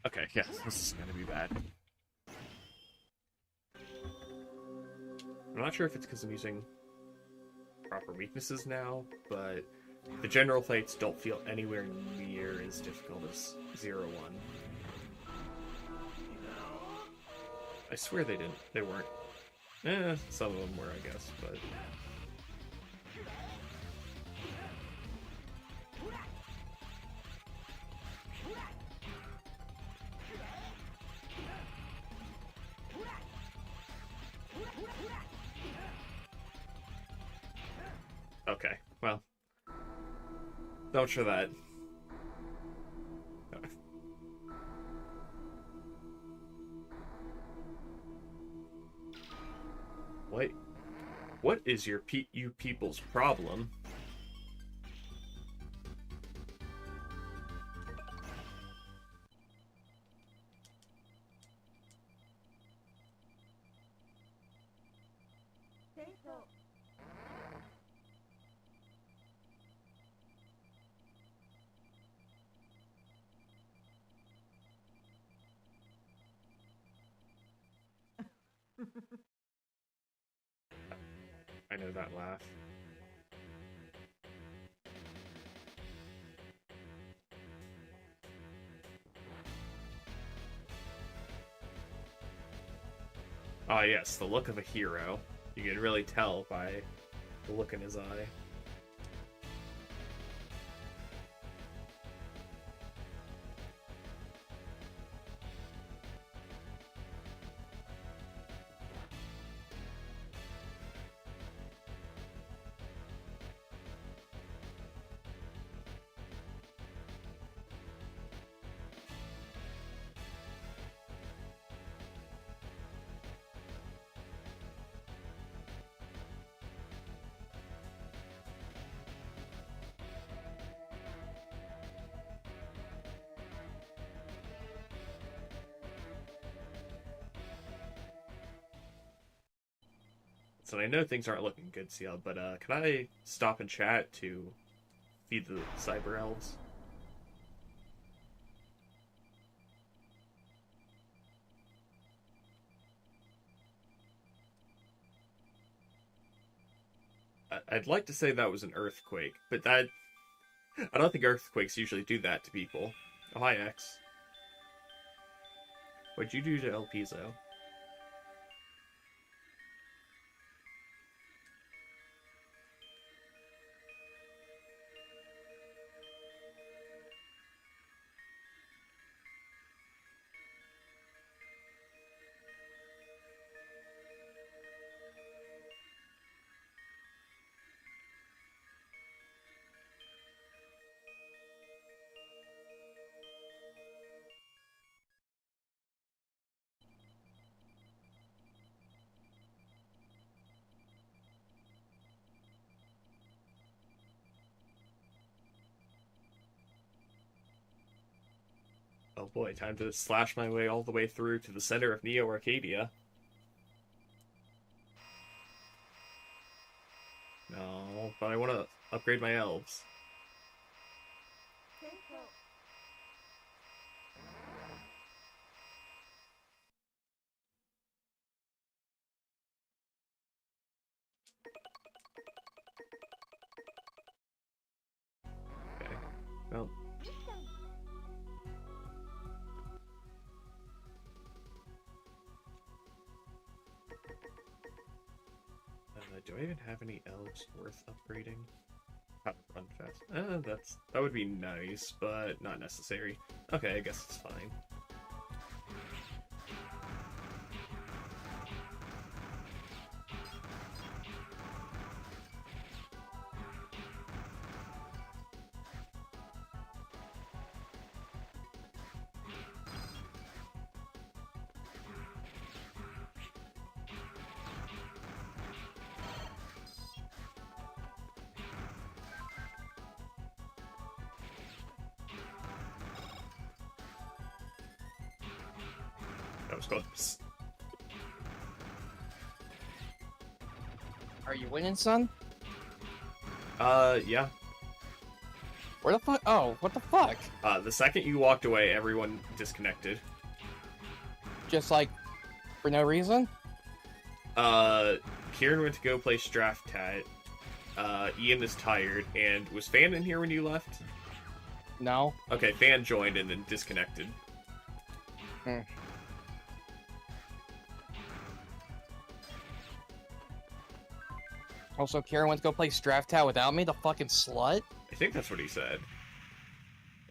Okay, yes, this is gonna be bad. I'm not sure if it's because I'm using proper weaknesses now, but the general fights don't feel anywhere near as difficult as 0-1. I swear they didn't. They weren't. Some of them were, I guess, but... Okay, well... Don't show that. What is you people's problem? I know that laugh. Ah, yes, the look of a hero. You can really tell by the look in his eye. So I know things aren't looking good, CL, but can I stop and chat to feed the cyber elves? I'd like to say that was an earthquake, but that... I don't think earthquakes usually do that to people. Oh, hi, X. What'd you do to El Piso? Oh boy, time to slash my way all the way through to the center of Neo Arcadia. No, but I want to upgrade my elves. Okay, well. Do I even have any elves worth upgrading? How to run fast? That would be nice, but not necessary. Okay, I guess it's fine. That was close. Are you winning, son? Yeah. Where the fuck? Oh, what the fuck? The second you walked away, everyone disconnected. Just like, for no reason? Kieran went to go play Straft Tat. Ian is tired, and was Fan in here when you left? No. Okay, Fan joined and then disconnected. Hmm. Also, Karen went to go play Straftown without me, the fucking slut? I think that's what he said.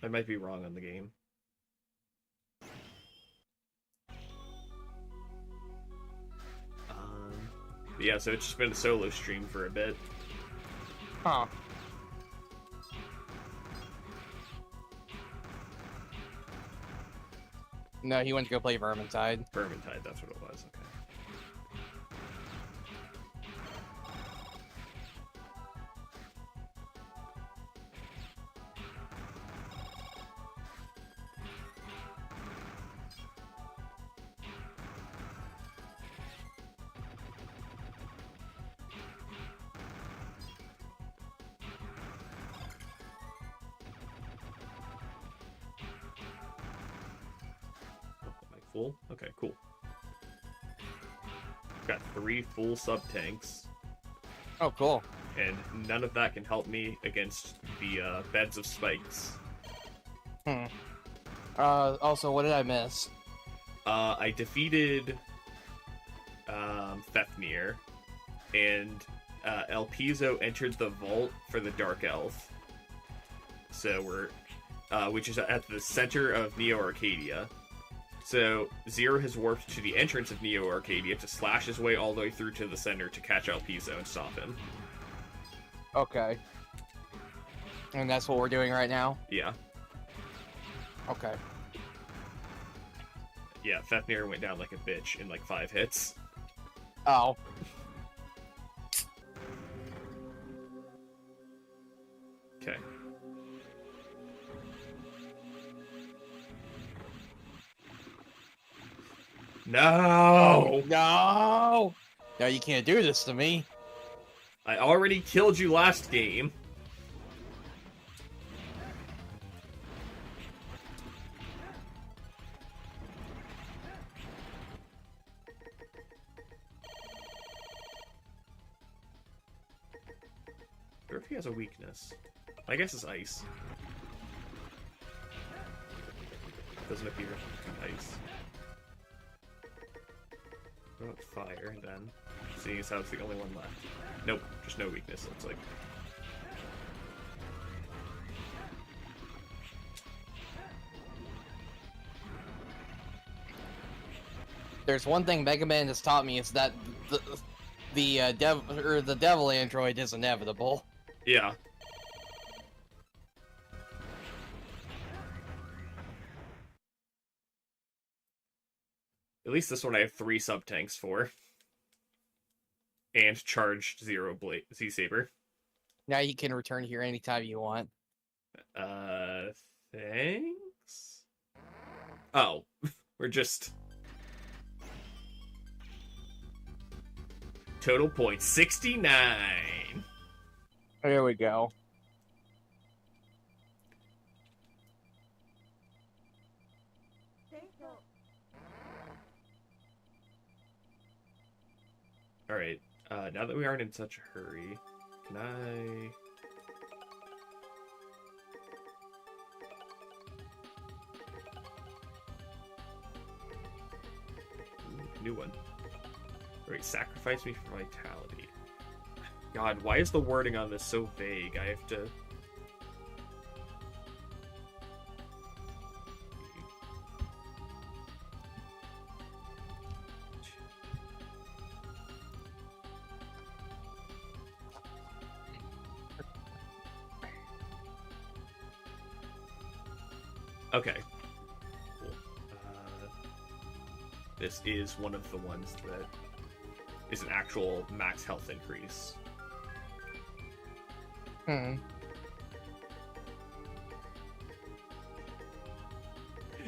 I might be wrong on the game. Yeah, so it's just been a solo stream for a bit. Huh. No, he went to go play Vermintide. Vermintide, that's what it was, okay. Full? Okay, cool. Got 3 full sub-tanks. Oh, cool. And none of that can help me against the beds of spikes. Also, what did I miss? I defeated Fefnir, and El Piso entered the vault for the Dark Elf. So we're, which is at the center of Neo Arcadia. So Zero has warped to the entrance of Neo Arcadia to slash his way all the way through to the center to catch El Piso and stop him. Okay. And that's what we're doing right now? Yeah. Okay. Yeah, Fefnir went down like a bitch in like 5 hits. Oh. Okay. No! No! No, you can't do this to me. I already killed you last game. I wonder if he has a weakness. I guess it's ice. Doesn't appear to be ice. What about fire, then? Seeing as how it's the only one left. Nope, just no weakness, looks like. There's one thing Megaman has taught me, is that the devil android is inevitable. Yeah. At least this one I have 3 sub-tanks for. And charged Zero Blade Z-Saber. Now you can return here anytime you want. Thanks? Oh, we're just... Total points, 69. There we go. Alright, now that we aren't in such a hurry, can I... Ooh, new one. Alright, sacrifice me for vitality. God, why is the wording on this so vague? I have to... Okay. Cool. This is one of the ones that is an actual max health increase. Hmm.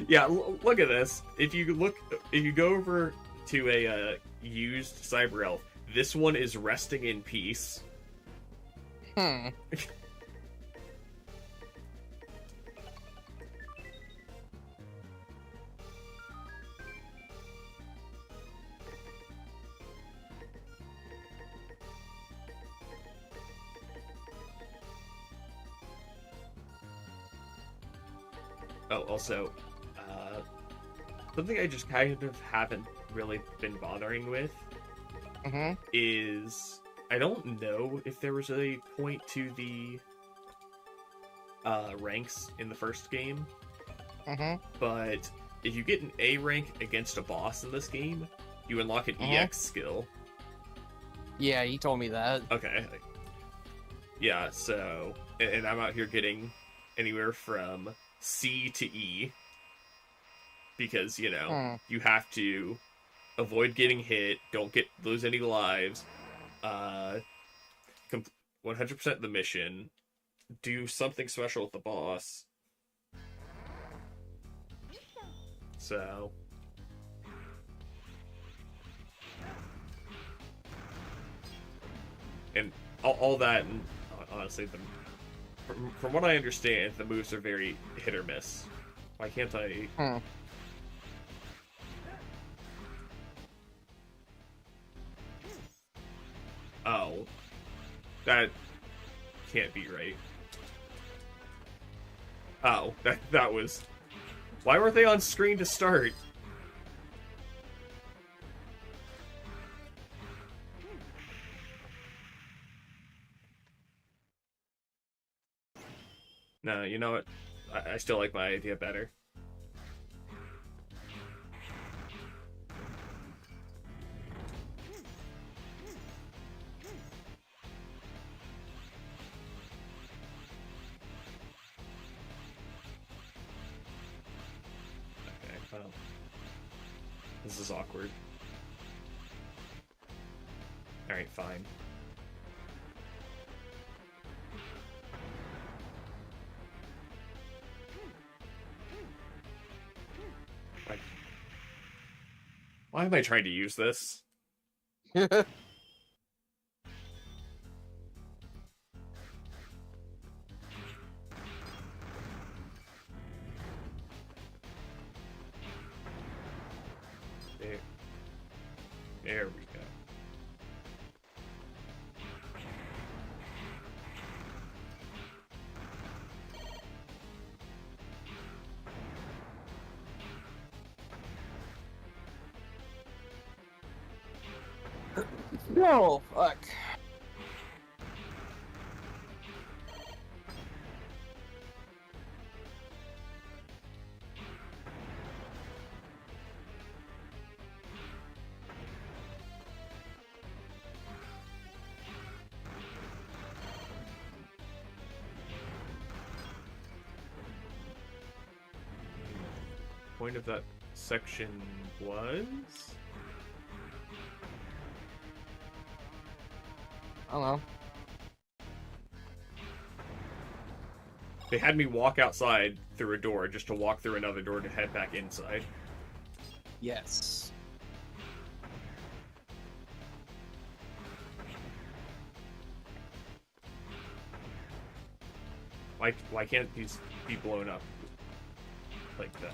Yeah, look at this. If you go over to a used cyber elf, this one is resting in peace. Hmm. Oh, also, something I just kind of haven't really been bothering with Mm-hmm. is I don't know if there was a point to the ranks in the first game, Mm-hmm. but if you get an A rank against a boss in this game, you unlock an EX skill. Yeah, he told me that. Okay. Yeah, so, and I'm out here getting anywhere from C to E, because, you know, you have to avoid getting hit, don't lose any lives, 100% the mission, do something special with the boss. So... And all that, and honestly, from what I understand, the moves are very hit or miss. Why can't I... Oh. That can't be right. Oh, that was... Why weren't they on screen to start? No, you know what? I still like my idea better. Okay, well... This is awkward. Alright, fine. Why am I trying to use this? There we go. No, fuck. Point of that section was... I don't know. They had me walk outside through a door just to walk through another door to head back inside. Yes. Why can't these be blown up like that?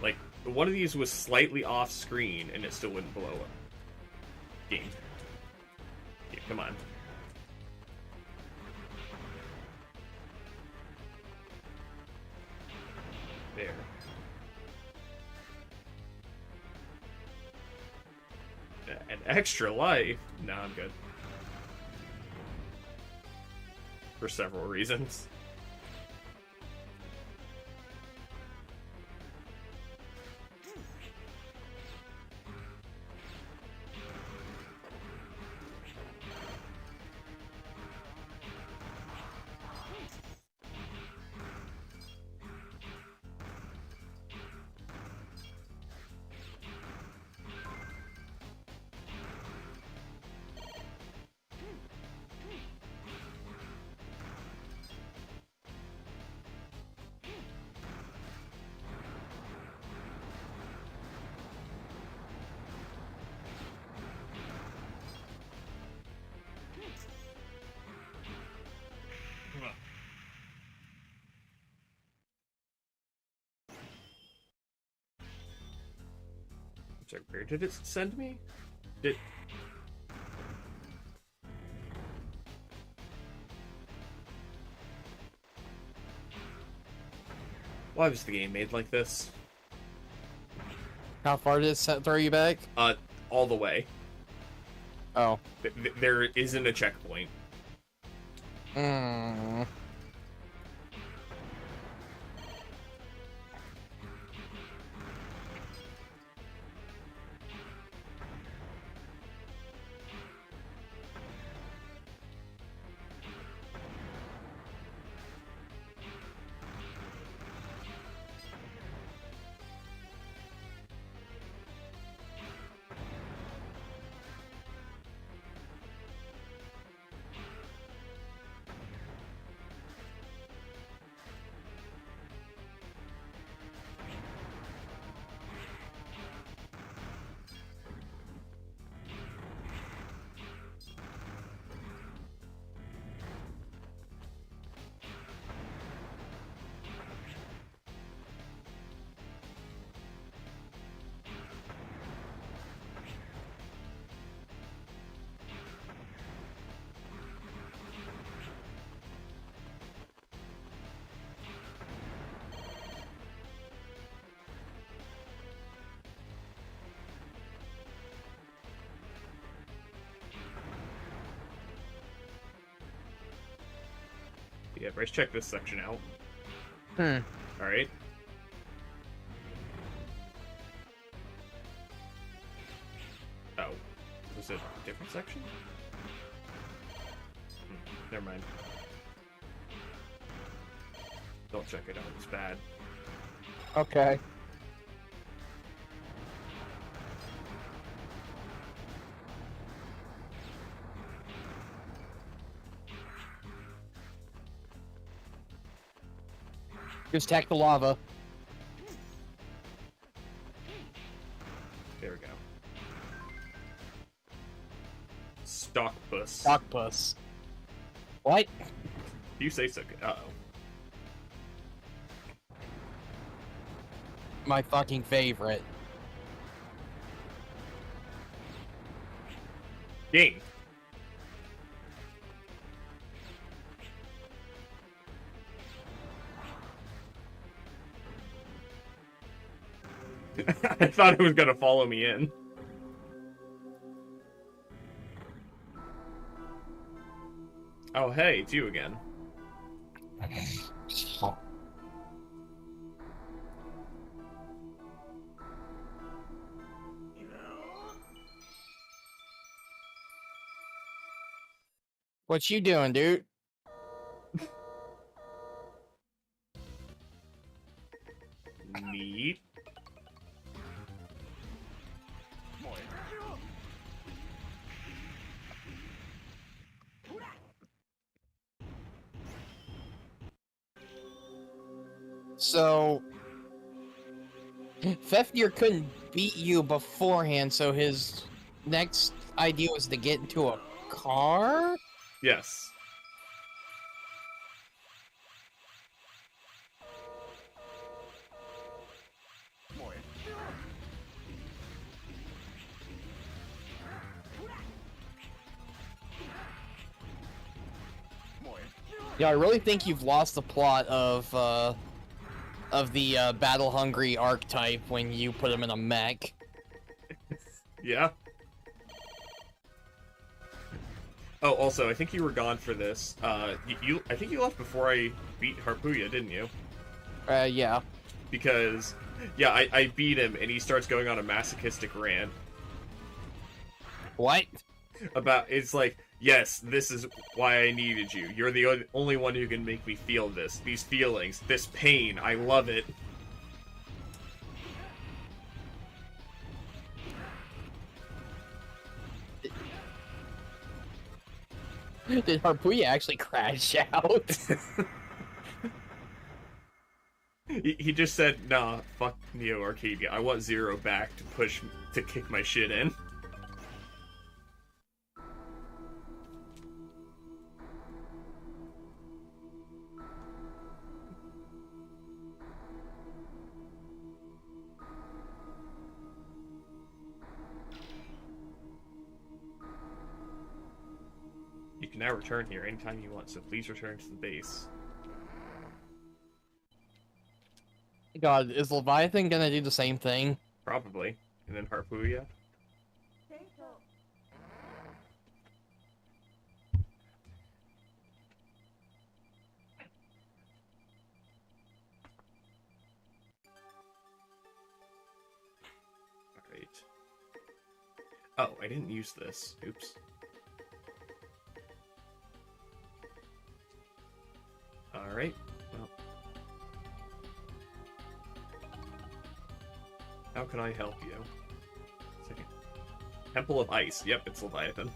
Like, one of these was slightly off screen and it still wouldn't blow up. Game. Yeah, come on. There. An extra life? No, I'm good. For several reasons. Sorry, where did it send me? Did... Why was the game made like this? How far did it throw you back? All the way. Oh. There isn't a checkpoint. Hmm. Yeah, Bryce, check this section out. Hmm. Alright. Oh. Was it a different section? Never mind. Don't check it out, it's bad. Okay. Just attack the lava. There we go. Stockpuss. Octopus. What? You say so. Uh-oh. My fucking favorite. Game. I thought it was gonna follow me in. Oh, hey, it's you again. What you doing, dude? Neat. So, Fefnir couldn't beat you beforehand, so his next idea was to get into a car? Yes. Yeah, I really think you've lost the plot of the battle-hungry archetype when you put him in a mech. Yeah. Oh, also, I think you were gone for this. I think you left before I beat Harpuya, didn't you? Yeah. Because, yeah, I beat him, and he starts going on a masochistic rant What? about, it's like, yes, this is why I needed you. You're the only one who can make me feel this, these feelings, this pain. I love it. Did Harpuya actually crash out? He just said, nah, fuck Neo Arcadia. I want Zero back to kick my shit in. You can now return here anytime you want, so please return to the base. God, is Leviathan gonna do the same thing? Probably. And then Harpuya. Alright. Oh, I didn't use this. Oops. Alright. Well. How can I help you? Second. Temple of Ice. Yep, it's Leviathan.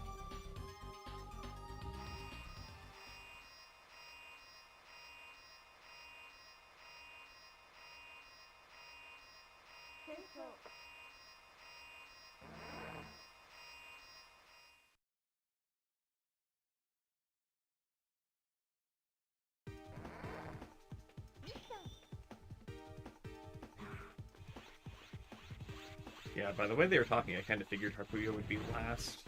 Yeah, by the way they were talking, I kind of figured Harpuya would be last.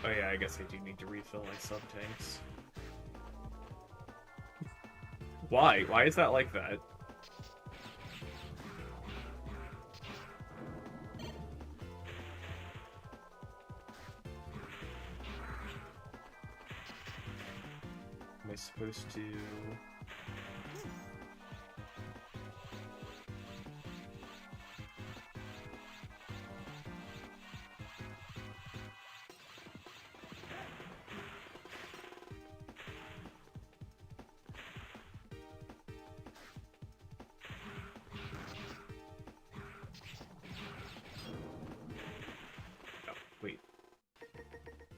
Oh yeah, I guess I do need to refill my sub-tanks. Why? Why is that like that? Am I supposed to... Oh, wait.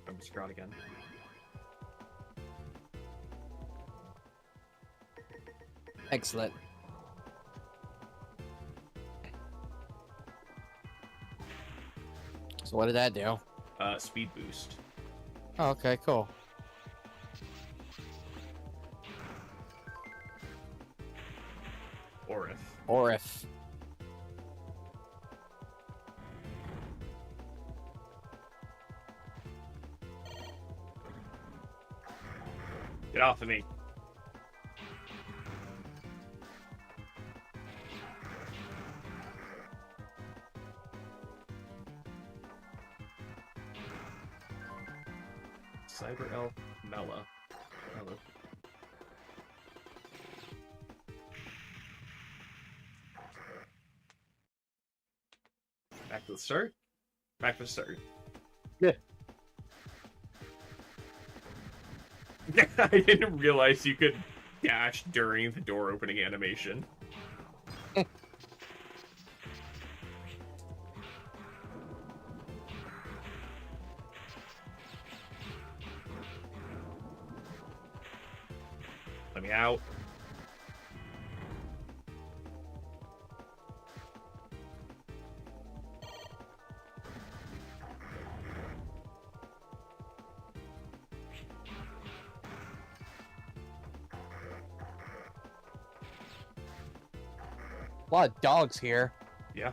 I was forgot again. Excellent. So what did that do? Speed boost. Oh, okay, cool. Or if. Or if. Get off of me. Cyber Elf Mela. Hello. Back to the start? Back to the start. Yeah. I didn't realize you could dash during the door opening animation. Let me out. A lot of dogs here. Yeah.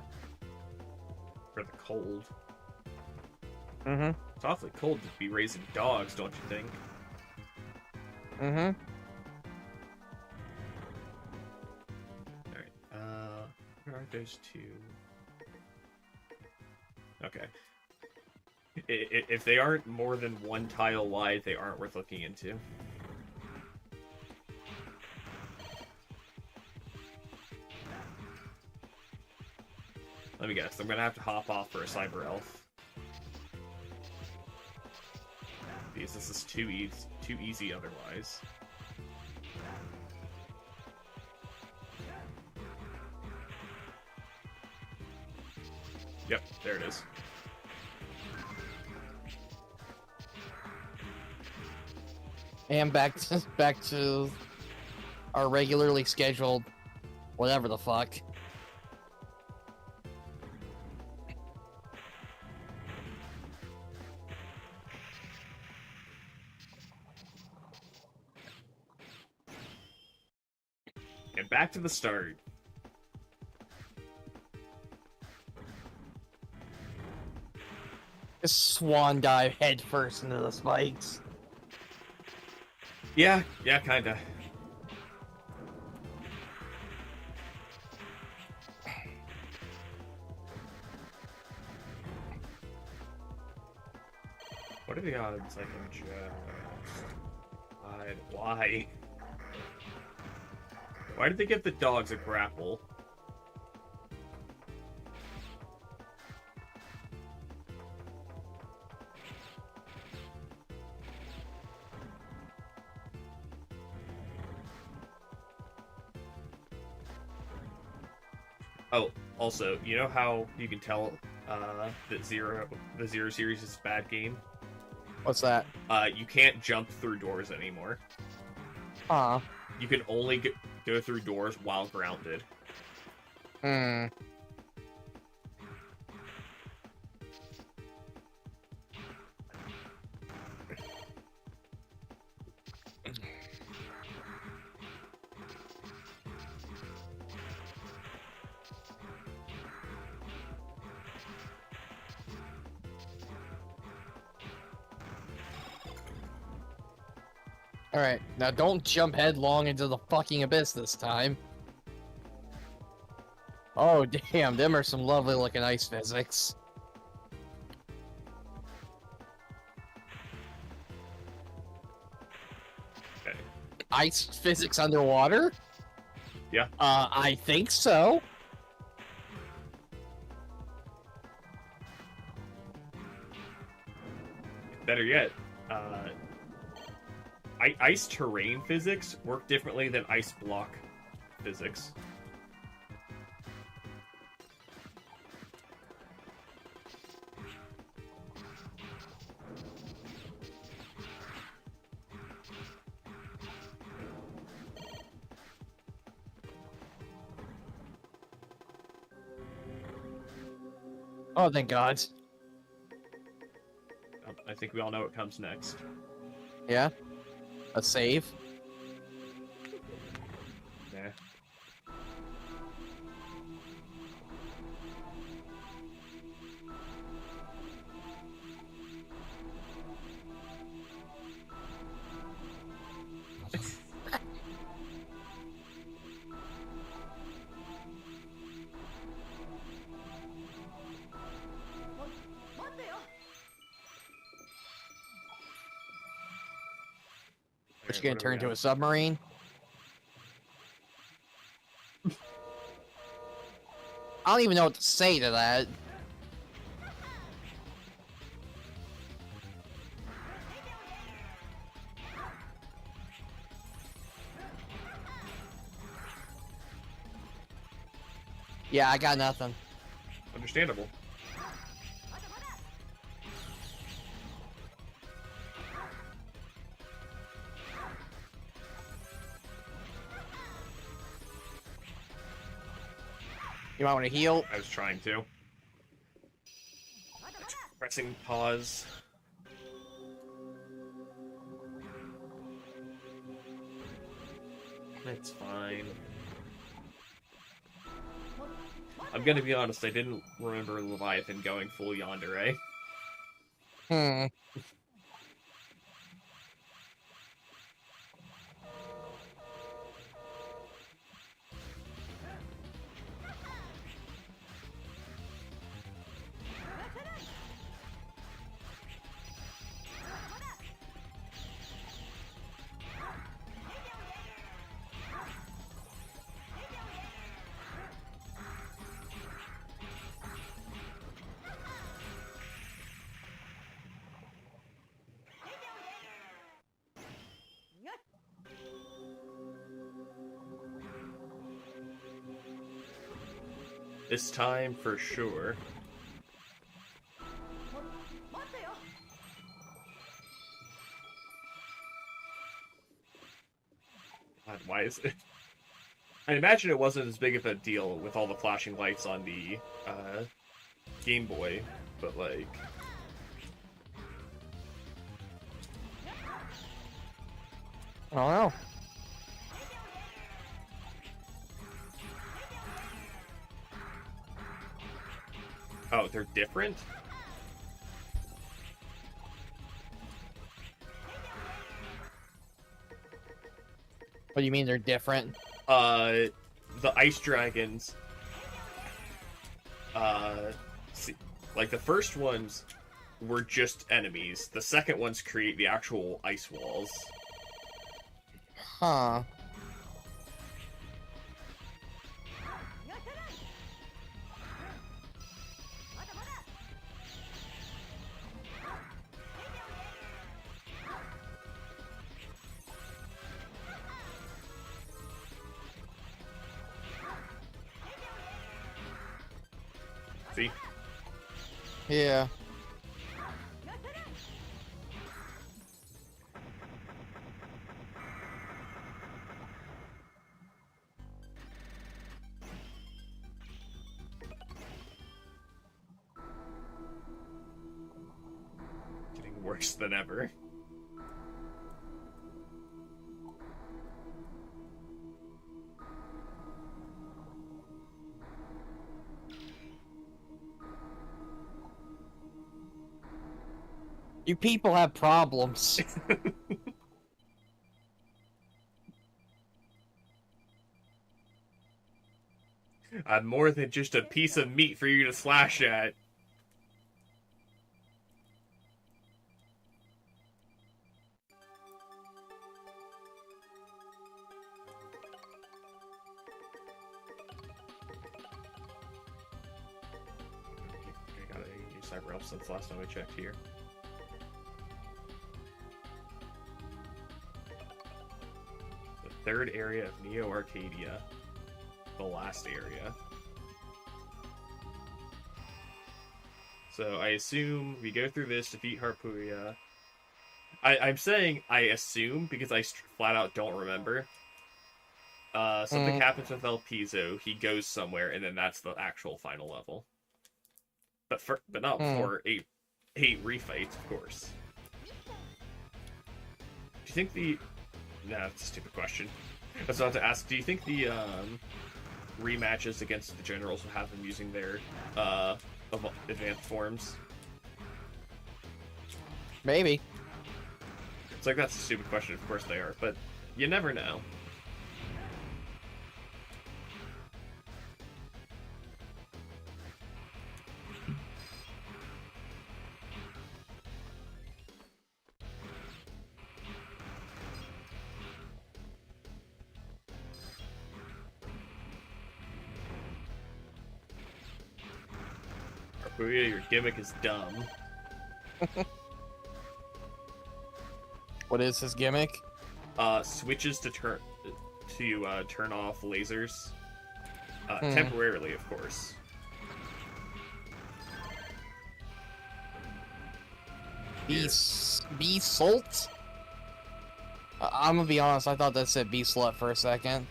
For the cold. Mm-hmm. It's awfully cold to be raising dogs, don't you think? Mm-hmm. Alright, where are those two? Okay. If they aren't more than one tile wide, they aren't worth looking into. Let me guess, I'm gonna have to hop off for a cyber elf. Because this is too easy otherwise. Yep, there it is. And back to our regularly scheduled whatever the fuck. And back to the start. Just swan dive head first into the spikes. Yeah, kinda. What are the odds I can just... Why? Why did they give the dogs a grapple? Oh, also, you know how you can tell that the Zero series is a bad game? What's that? You can't jump through doors anymore. Huh. You can only go through doors while grounded. Hmm. Alright, now don't jump headlong into the fucking abyss this time. Oh damn, them are some lovely looking ice physics. Okay. Ice physics underwater? Yeah. I think so. Better yet, ice terrain physics work differently than ice block physics. Oh, thank God. I think we all know what comes next. Yeah? A save? Nah. Which gonna turn into a submarine? I don't even know what to say to that. Yeah, I got nothing. Understandable. You might want to heal. I was trying to. Pressing pause. That's fine. I'm gonna be honest, I didn't remember Leviathan going full yandere. Hmm. This time for sure. God, why is it? I imagine it wasn't as big of a deal with all the flashing lights on the Game Boy, but like... I don't know. Oh, they're different? What do you mean they're different? The ice dragons, see, like the first ones were just enemies. The second ones create the actual ice walls. Huh. See? Yeah. Getting worse than ever. You people have problems. I'm more than just a piece of meat for you to slash at. I gotta use Cyber Elf since last time I checked here. The third area of Neo Arcadia. The last area. So I assume we go through this, defeat Harpuria. I'm saying I assume because I flat out don't remember. Something happens with El Piso, he goes somewhere, and then that's the actual final level. But not before eight refights, of course. Do you think the... Nah, that's a stupid question. I was about to ask, do you think the rematches against the generals will have them using their advanced forms? Maybe. It's like, that's a stupid question, of course they are, but you never know. Harpuria, your gimmick is dumb. What is his gimmick? Switches to turn off lasers. Temporarily, of course. Be salt? I'm gonna be honest, I thought that said be slut for a second.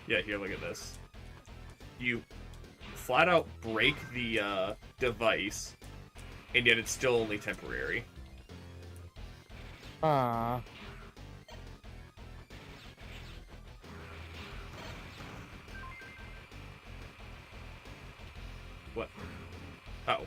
Yeah, here, look at this. You flat out break the device, and yet it's still only temporary. What? Oh.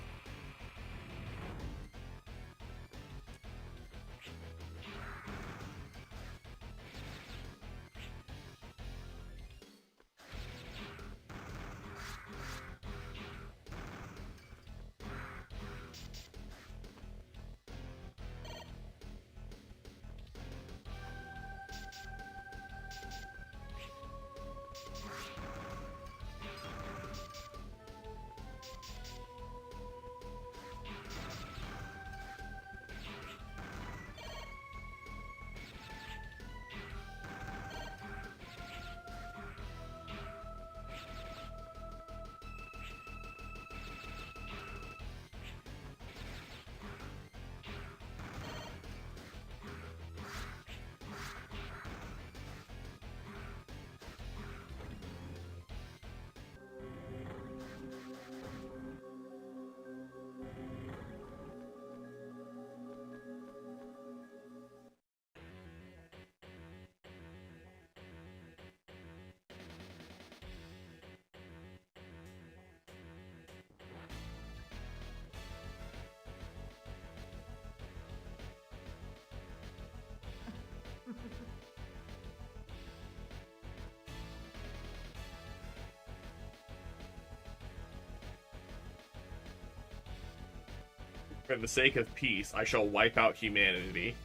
For the sake of peace, I shall wipe out humanity.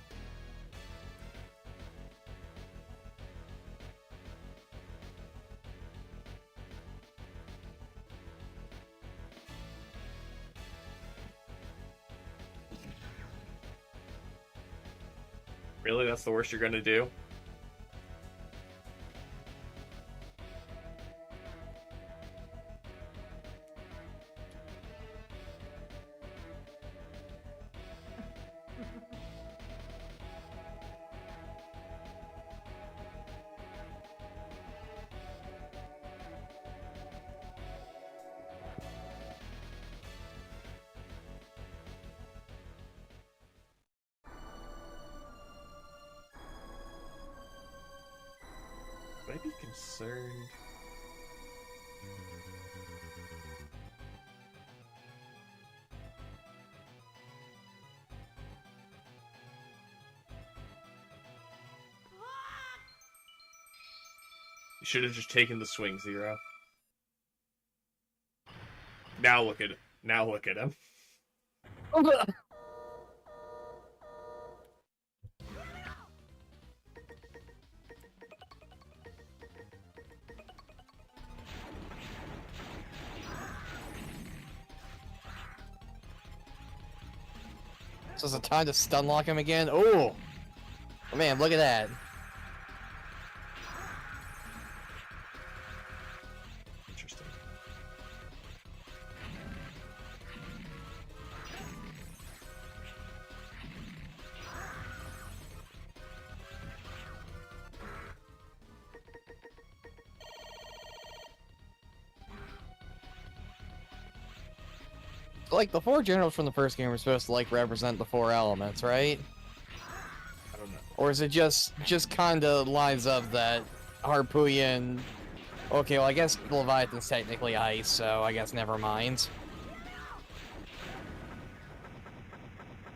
Really? That's the worst you're gonna do? Would I be concerned? You should have just taken the swing, Zero. Now look at him. So is it time to stun lock him again? Oh man, look at that. Interesting. Like the four generals from the first game were supposed to like represent the four elements, right? I don't know. Or is it just kind of lines up that Harpooian? Okay, well I guess Leviathan's technically ice, so I guess never mind.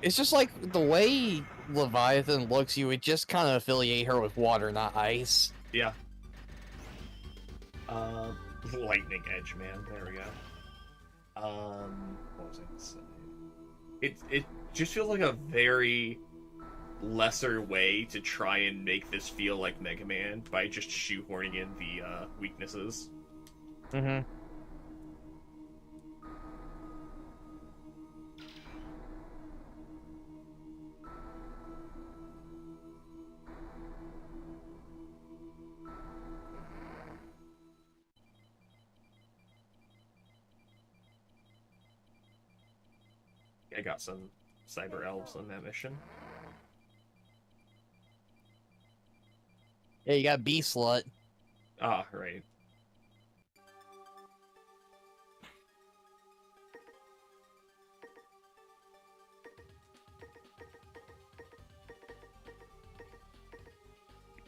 It's just like the way Leviathan looks, you would just kind of affiliate her with water, not ice. Yeah. Lightning Edge, man. There we go. What was I gonna say? It just feels like a very lesser way to try and make this feel like Mega Man by just shoehorning in the weaknesses. Mm-hmm. I got some cyber elves on that mission. Yeah, you got B slut. Ah, right.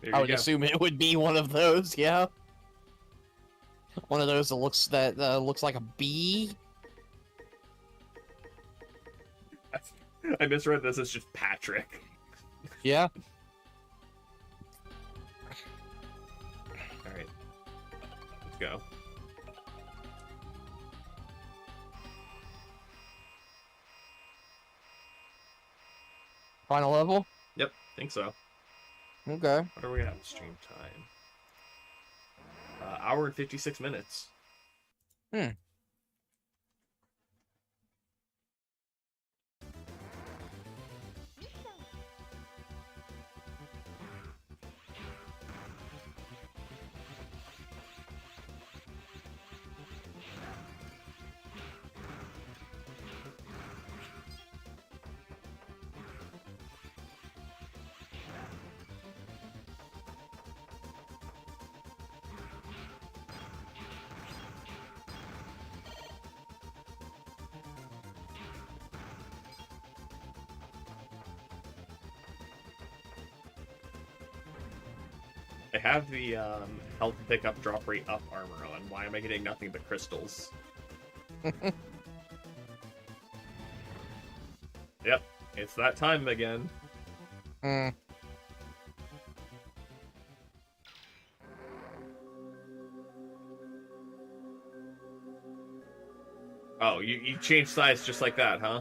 There I you would go. assume it would be one of those, yeah. One of those that looks like a bee. I misread this as just Patrick. Yeah. Alright. Let's go. Final level. Yep, think so. Okay. What are we at in stream time? Hour and 56 minutes. Hmm. I have the health pickup drop rate up armor on. Why am I getting nothing but crystals? Yep, it's that time again. Hmm. Oh, you changed size just like that, huh?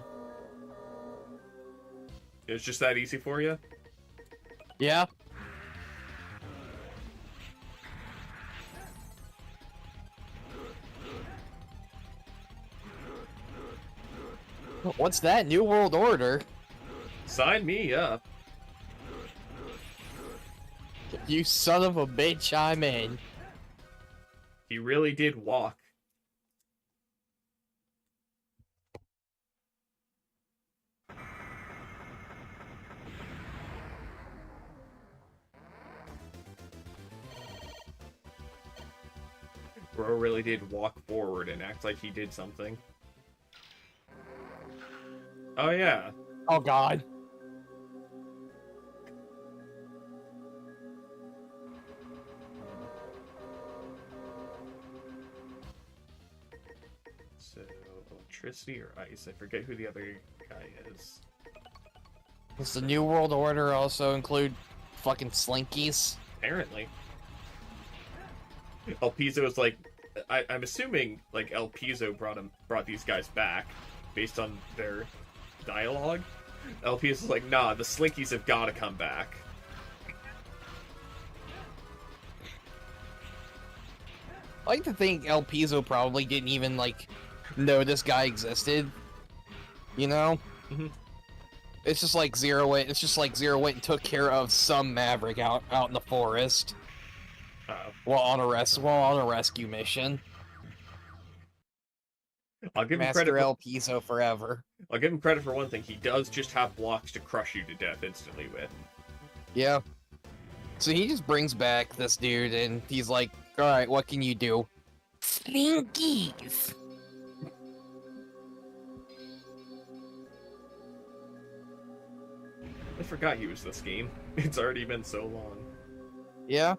It was just that easy for you? Yeah. What's that? New World Order? Sign me up. You son of a bitch, I'm in. He really did walk. Bro really did walk forward and act like he did something. Oh yeah. Oh god. So, electricity or ice? I forget who the other guy is. Does the New World Order also include fucking slinkies? Apparently. El Piso is like... I'm assuming, like, El Piso brought these guys back based on their dialogue. El Piso's like, nah, the Slinkies have gotta come back. I like to think El Piso probably didn't even, like, know this guy existed. You know? Mhm. It's just like Zero went and took care of some Maverick out in the forest Uh-oh. while on a rescue mission. I'll give him Master credit. El Piso forever. I'll give him credit for one thing. He does just have blocks to crush you to death instantly with. Yeah. So he just brings back this dude and he's like, alright, what can you do? Slinkies! I forgot he was this game. It's already been so long. Yeah?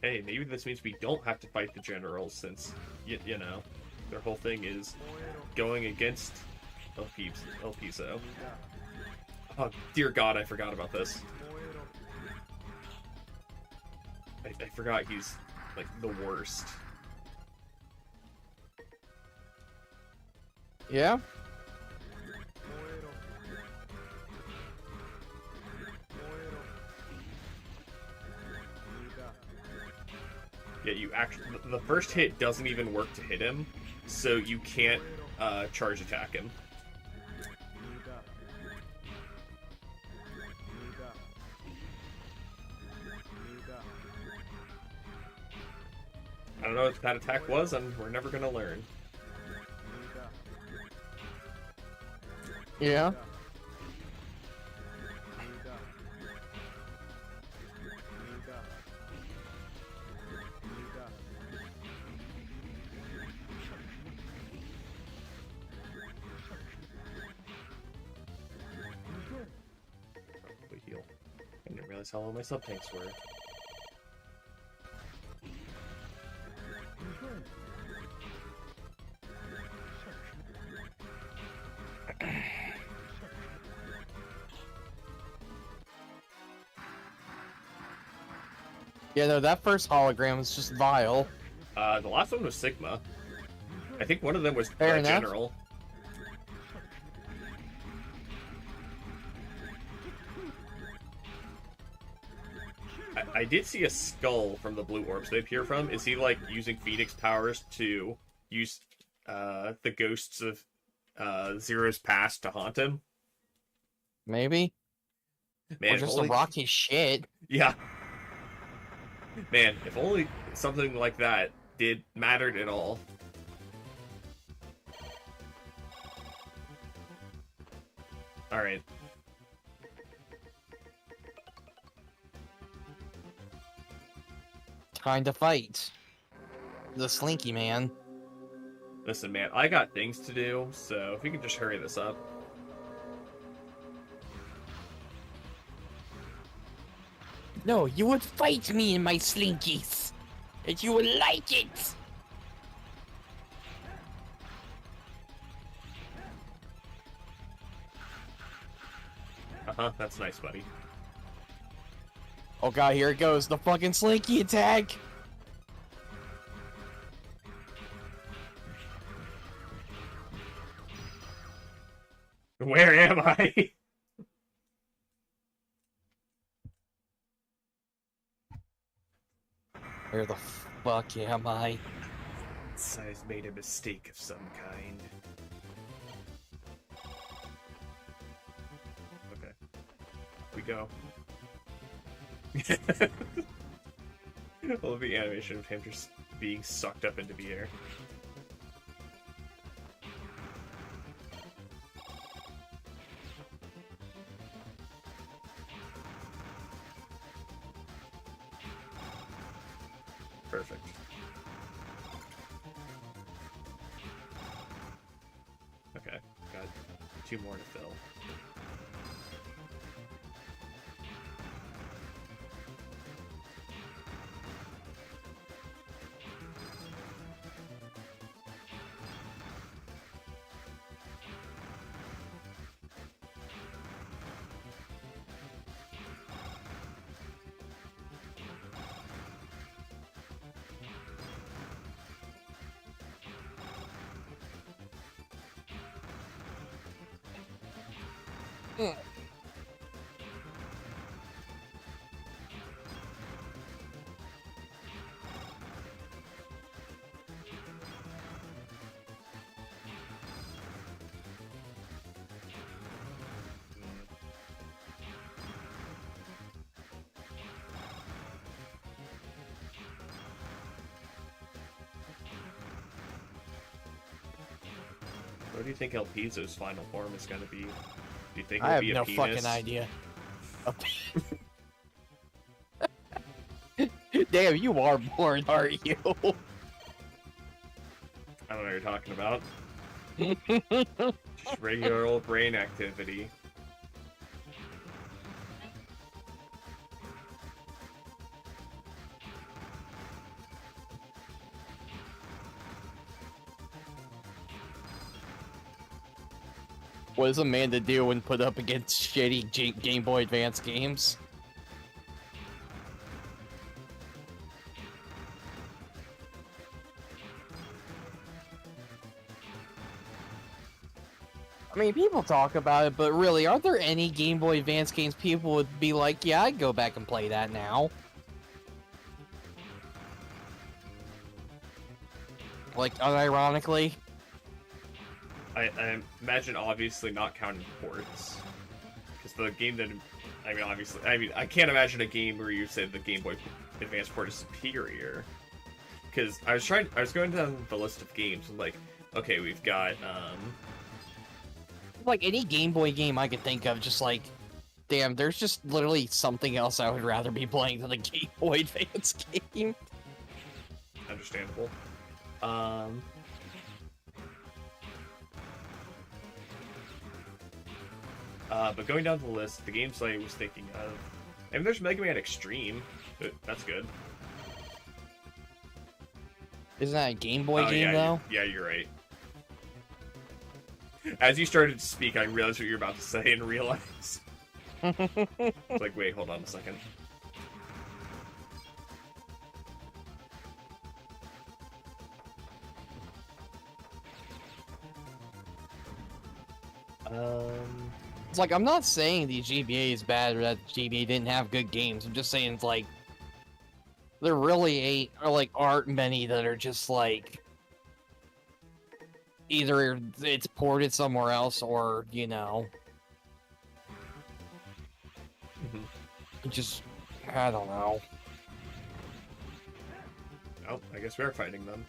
Hey, maybe this means we don't have to fight the generals since, you know, their whole thing is going against El Piso. Oh, dear God, I forgot about this. I forgot he's, like, the worst. Yeah? Yeah, you actually... The first hit doesn't even work to hit him, so you can't charge attack him. don't know what that attack was, and we're never gonna learn. Yeah. We heal. I didn't realize how low my sub tanks were. Yeah, no, that first hologram was just vile. The last one was Sigma. I think one of them was Fair enough. General. I did see a skull from the blue orbs they appear from. Is he, like, using Phoenix powers to use the ghosts of Zero's past to haunt him? Maybe. Man, Or if just only... a rocky shit. Yeah. Man, if only something like that mattered at all. Alright. Time to fight. The Slinky Man. Listen, man, I got things to do, so if we can just hurry this up. No, you would fight me in my Slinkies. And you would like it. Uh-huh, that's nice, buddy. Oh god, here it goes. The fucking Slinky attack. Where am I? Where the fuck am I? I've made a mistake of some kind. Okay. We go. I love the animation of him just being sucked up into the air. Perfect. Okay, got 2 more to fill. What do you think El Piso's final form is going to be? Do you think I it'll have be a no penis? fucking idea. Damn, you are born, are you? I don't know what you're talking about. Just regular old brain activity. What does Amanda do when put up against shitty Game Boy Advance games? I mean, people talk about it, but really, aren't there any Game Boy Advance games people would be like, yeah, I'd go back and play that now? Like, unironically? I imagine obviously not counting ports. Because the game that... I can't imagine a game where you said the Game Boy Advance port is superior. because I was going down the list of games, and like, okay, we've got Like any Game Boy game I could think of, just like, damn, there's just literally something else I would rather be playing than a Game Boy Advance game. understandable. But going down the list, the games I was thinking of, I mean, there's Mega Man Extreme. That's good. Isn't that a Game Boy Oh, game yeah, though? Yeah, you're right. As you started to speak, I realized what you were about to say and realized. It's like, wait, hold on a second. It's like, I'm not saying the GBA is bad or that GBA didn't have good games. I'm just saying it's like, there really aren't many that are just like, either it's ported somewhere else or, you know, just, I don't know. Oh, I guess we're fighting them.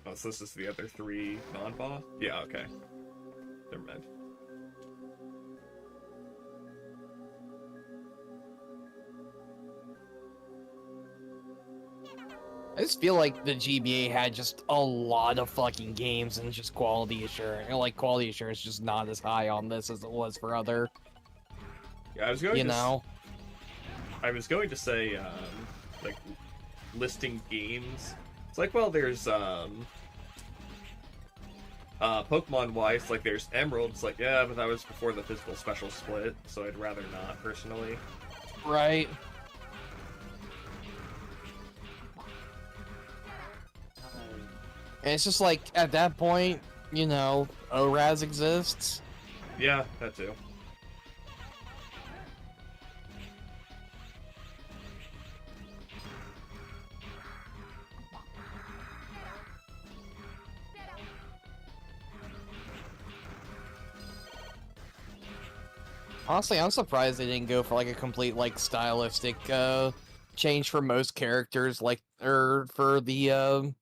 Oh, so this is the other 3 non-boss? Yeah, okay. Never mind. I just feel like the GBA had just a lot of fucking games and just quality assurance. And like quality assurance is just not as high on this as it was for other. Yeah, I was going You to know. I was going to say, like, listing games. It's like, well, there's, Pokemon-wise, like, there's Emerald. It's like, yeah, but that was before the physical special split, so I'd rather not, personally. Right. And it's just like, at that point, you know, ORAS exists. Yeah, that too. Honestly, I'm surprised they didn't go for like a complete like stylistic change for most characters, like or for the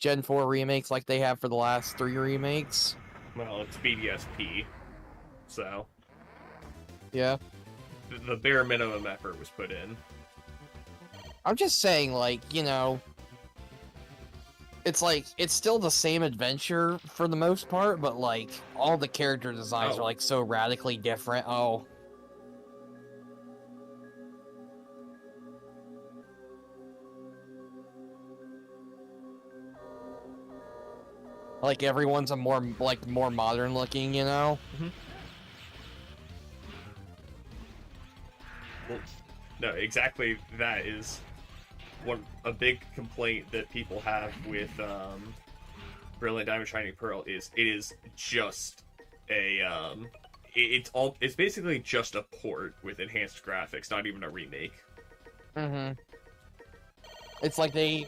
Gen 4 remakes like they have for the last 3 remakes. Well, it's BDSP, so Yeah. the bare minimum effort was put in. I'm just saying, like, you know, it's like, it's still the same adventure for the most part, but like, all the character designs Oh. are like so radically different. Oh. Like, everyone's a more modern looking, you know? Well, no, exactly. That is a big complaint that people have with Brilliant Diamond Shining Pearl is it is just a it's basically just a port with enhanced graphics, not even a remake. It's like they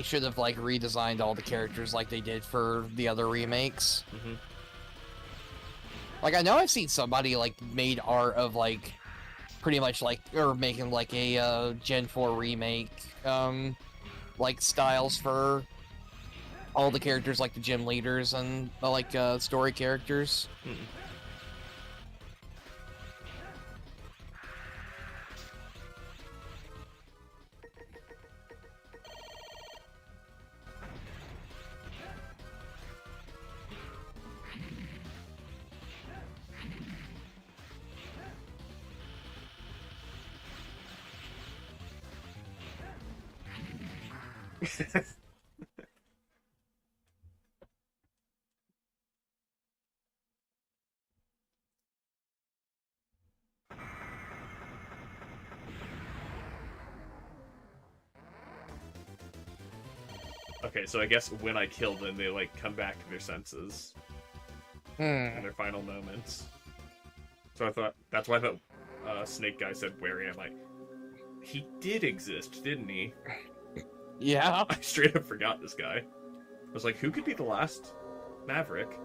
should have like redesigned all the characters like they did for the other remakes. Like, I know I've seen somebody like made art of like pretty much like, or making like a Gen 4 remake like styles for all the characters, like the gym leaders and like story characters. Okay, so I guess when I kill them, they like come back to their senses in their final moments. So that's why I thought Snake Guy said, "Where am I?" He did exist, didn't he? Yeah. I straight up forgot this guy. I was like, who could be the last Maverick?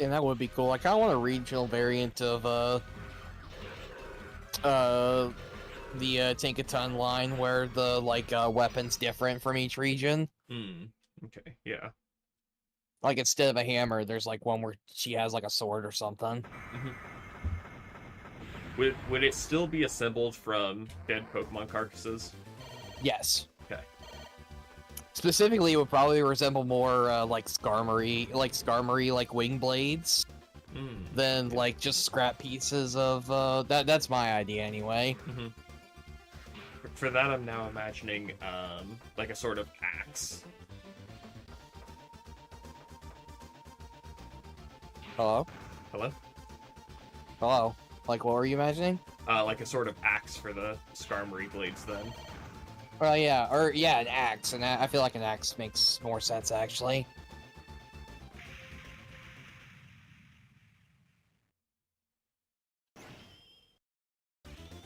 And that would be cool. I kind of want a regional variant of the Tinkaton line where the weapon's different from each region. Hmm. Okay. Yeah. Like instead of a hammer, there's like one where she has like a sword or something. Would it still be assembled from dead Pokemon carcasses? Yes. Okay. Specifically, it would probably resemble more like Skarmory like wing blades than like just scrap pieces of That's my idea anyway. For that, I'm now imagining like a sort of axe. Hello? Hello? Hello? Like, what were you imagining? Like a sort of axe for the Skarmory blades, then. Yeah, an axe, and I feel like an axe makes more sense, actually.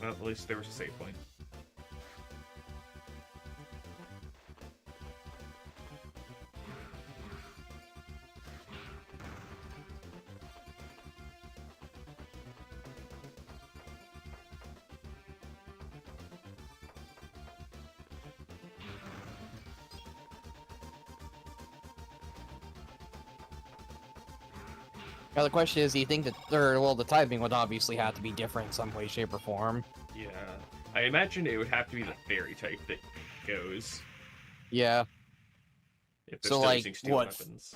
Well, at least there was a save point. Now the question is, do you think that, the typing would obviously have to be different in some way, shape, or form? Yeah. I imagine it would have to be the fairy type that goes. Yeah. If they're So, still like, using steel what? weapons.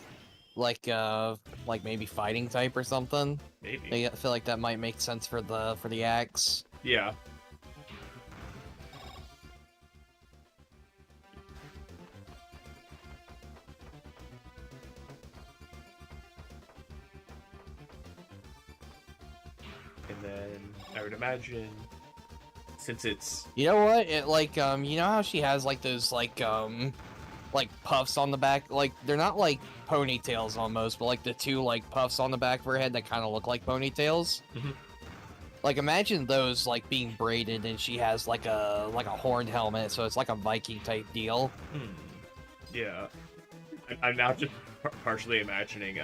Like maybe fighting type or something? Maybe. I feel like that might make sense for the axe. Yeah. And then I would imagine, since it's You know what? It you know how she has like those like puffs on the back? Like they're not like ponytails almost, but like the two like puffs on the back of her head that kind of look like ponytails. Like imagine those like being braided, and she has like a horned helmet, so it's like a Viking type deal. yeah. I'm now just partially imagining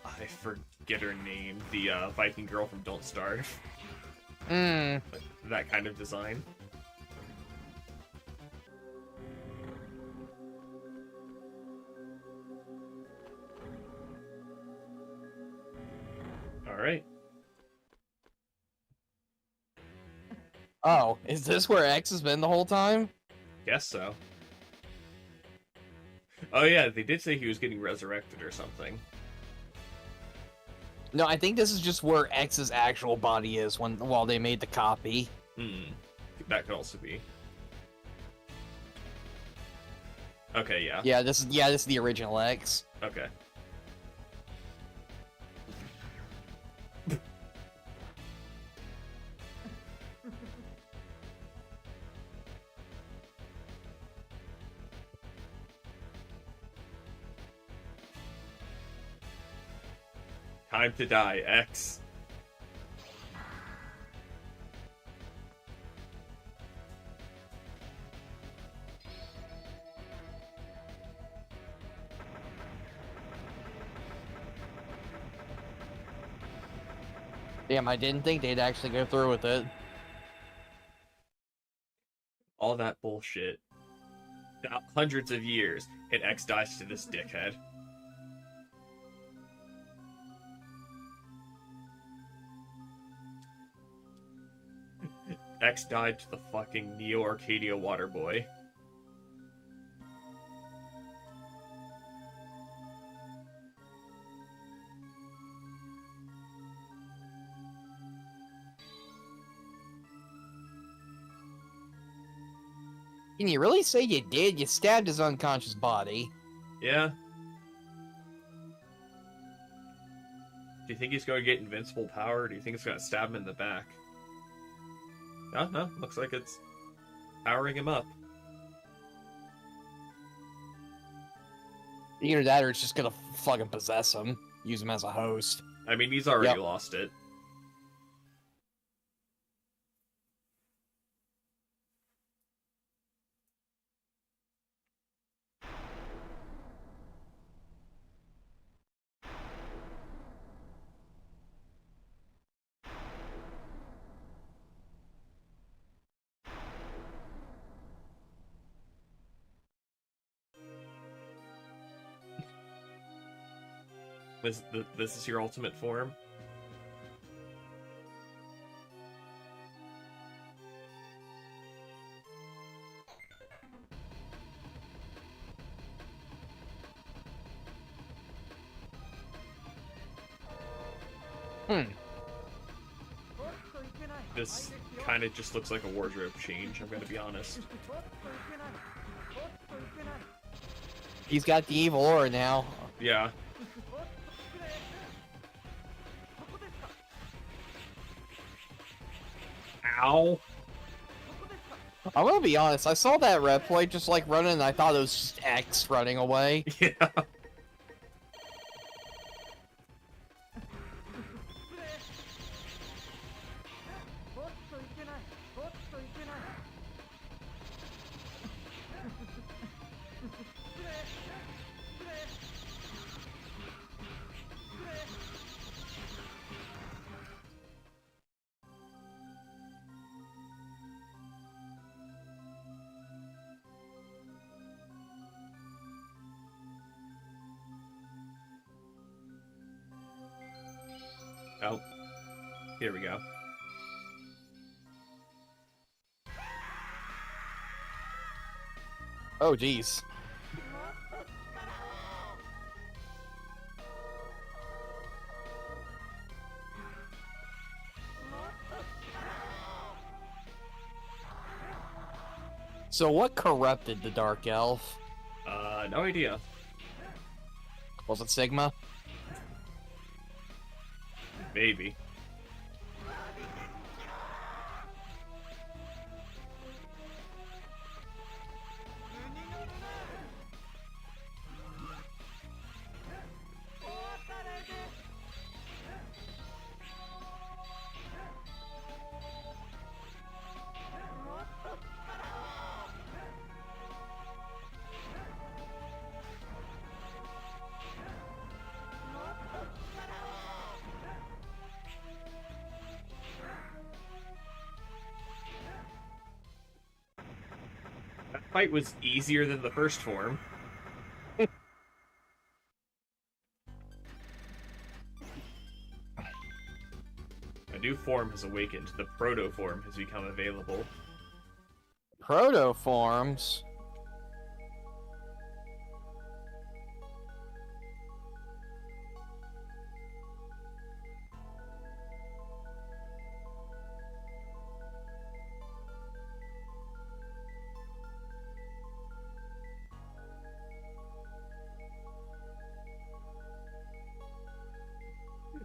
I forget her name, the Viking girl from Don't Starve. Like, that kind of design. Alright. Oh, is this where X has been the whole time? Guess so. Oh yeah, they did say he was getting resurrected or something. No, I think this is just where X's actual body is while they made the copy. That could also be. Okay, yeah. Yeah, this is the original X. Okay. Time to die, X. Damn, I didn't think they'd actually go through with it. All that bullshit. Hundreds of years, and X dies to this dickhead. X died to the fucking Neo Arcadia Water Boy. Can you really say you did? You stabbed his unconscious body. Yeah. Do you think he's going to get invincible power, or do you think it's going to stab him in the back? No, looks like it's powering him up. Either that or it's just gonna fucking possess him. Use him as a host. I mean, he's already lost it. This is your ultimate form? This kind of just looks like a wardrobe change, I'm gonna be honest. He's got the evil aura now. Yeah. Ow. I'm gonna be honest, I saw that replay just like running and I thought it was just X running away. Yeah. Oh. Here we go. Oh geez. So what corrupted the Dark Elf? No idea. Was it Sigma? Maybe. That fight was easier than the first form. A new form has awakened. The proto form has become available. Proto forms?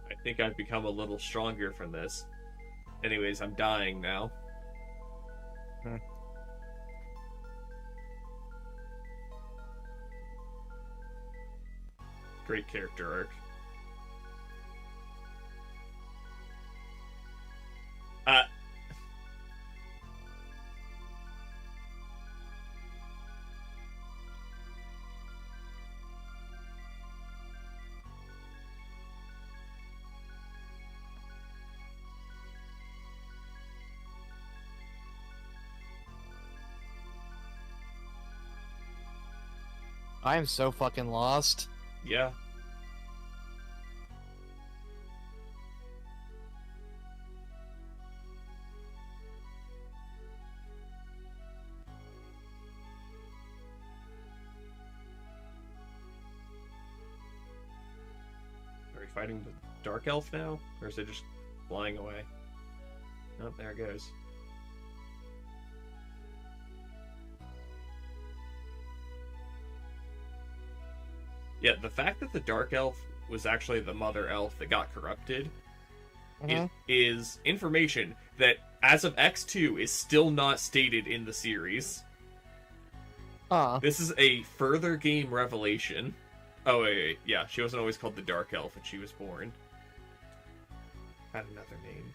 I think I've become a little stronger from this. Anyways, I'm dying now. Great character arc. I am so fucking lost. Yeah. Are we fighting the Dark Elf now? Or is it just flying away? Oh, there it goes. Yeah, the fact that the Dark Elf was actually the Mother Elf that got corrupted is information that, as of X2, is still not stated in the series. This is a further game revelation. Oh, wait. Yeah, she wasn't always called the Dark Elf when she was born. Had another name.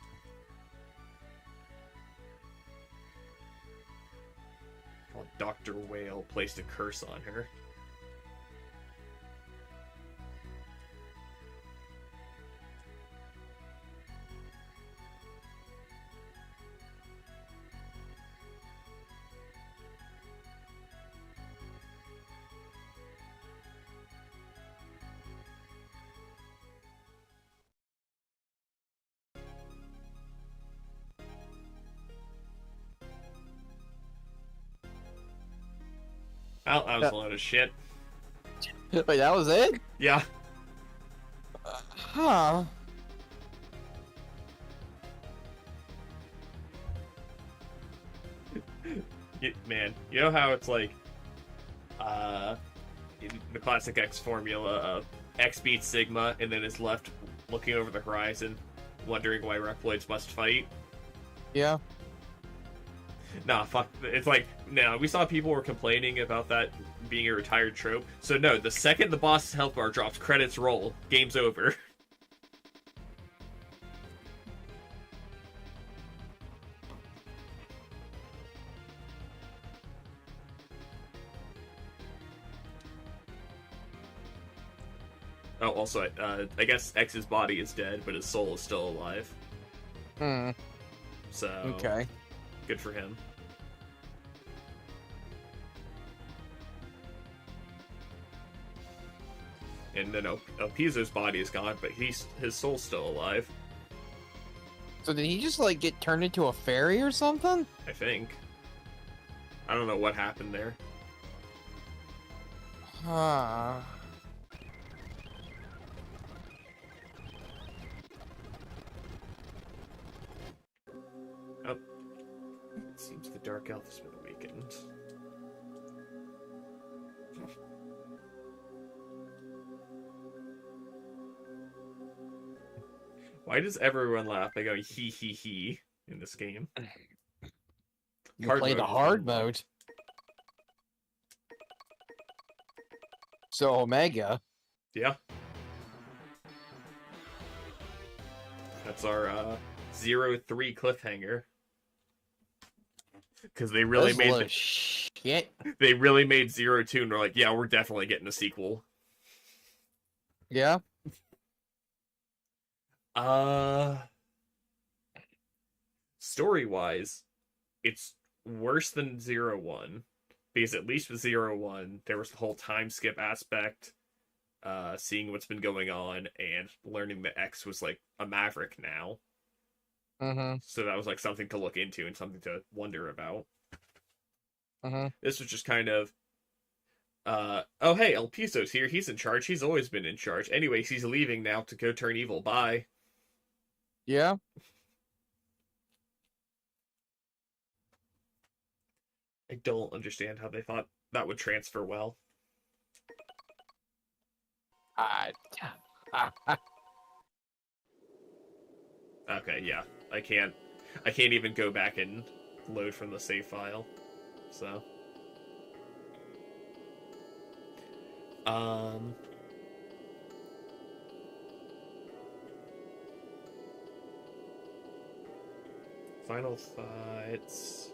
Called Dr. Whale placed a curse on her. Well, that was a load of shit. Wait, that was it? Yeah. Huh. Man, you know how it's like, in the classic X formula of X beats Sigma and then is left looking over the horizon, wondering why Reploids must fight? Yeah. Nah, fuck. It's like, no, we saw people were complaining about that being a retired trope. So no, the second the boss's health bar drops, credits roll. Game's over. Oh, also, I guess X's body is dead, but his soul is still alive. Hmm. So, Okay. good for him. And then Elpizo's body is gone, but his soul's still alive, So did he just like get turned into a fairy or something? I think. I don't know what happened there. Huh. Oh. It seems the Dark Elf has been awakened. Why does everyone laugh by going hee hee hee in this game? You Hard play the mode is hard fun. mode. So Omega. Yeah. That's our 0-3 cliffhanger. Because they really That's a made load of shit. they really made 0-2 and they're like, yeah, we're definitely getting a sequel. Yeah. Story-wise, it's worse than 0-1. Because at least with 0-1, there was the whole time skip aspect, seeing what's been going on, and learning that X was like a maverick now. Mm-hmm. So that was like something to look into and something to wonder about. Mm-hmm. This was just kind of, oh hey, El Piso's here. He's in charge. He's always been in charge. Anyways, he's leaving now to go turn evil. Bye. Yeah. I don't understand how they thought that would transfer well. Okay, yeah. I can't even go back and load from the save file. So. Final thoughts.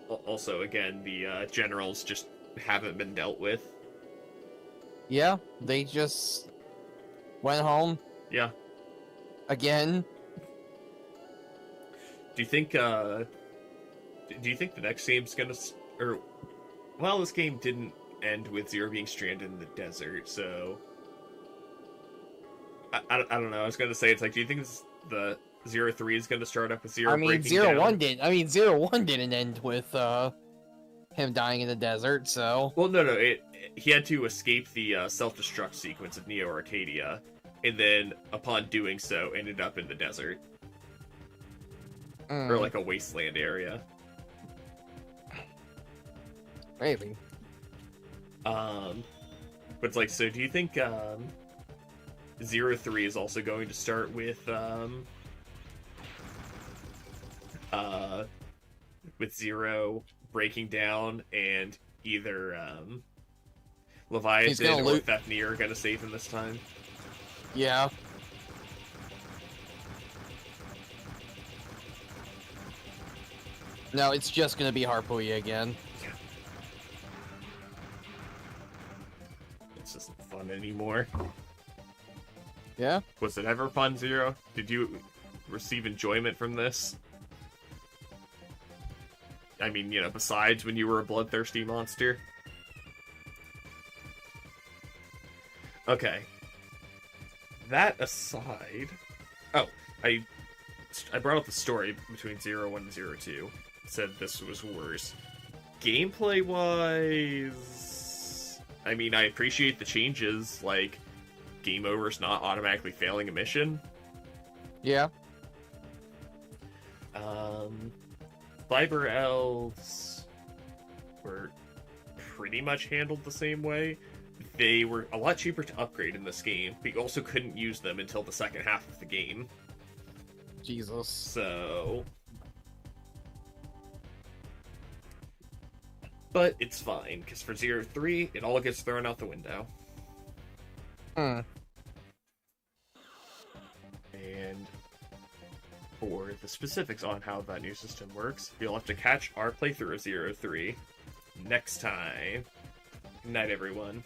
Also, again, the generals just haven't been dealt with. Yeah. They just went home Yeah. again. Do you think the next game's gonna or well, this game didn't end with Zero being stranded in the desert, so I don't know. I was gonna say, it's like, do you think the 0-3 is gonna start up with Zero? I mean, breaking 0-1 down? did. I mean, 0-1 didn't end with him dying in the desert. So Well, no. He had to escape the self-destruct sequence of Neo Arcadia, and then upon doing so, ended up in the desert or like a wasteland area. maybe. But it's like, so do you think 0-3 is also going to start with Zero breaking down and either Leviathan or loot. Fafnir are going to save him this time? Yeah. No, it's just gonna be Harpooya again. This isn't fun anymore. Yeah. Was it ever fun, Zero? Did you receive enjoyment from this? I mean, besides when you were a bloodthirsty monster? Okay. That aside... Oh, I brought up the story between 0-1 and 0-2. said this was worse. Gameplay-wise, I mean, I appreciate the changes, like, game over's not automatically failing a mission. Yeah. Fiber elves were pretty much handled the same way. They were a lot cheaper to upgrade in this game, but you also couldn't use them until the second half of the game. Jesus. So... But it's fine, because for 0-3, it all gets thrown out the window. Hmm. And for the specifics on how that new system works, you'll have to catch our playthrough of 0-3 next time. Good night, everyone.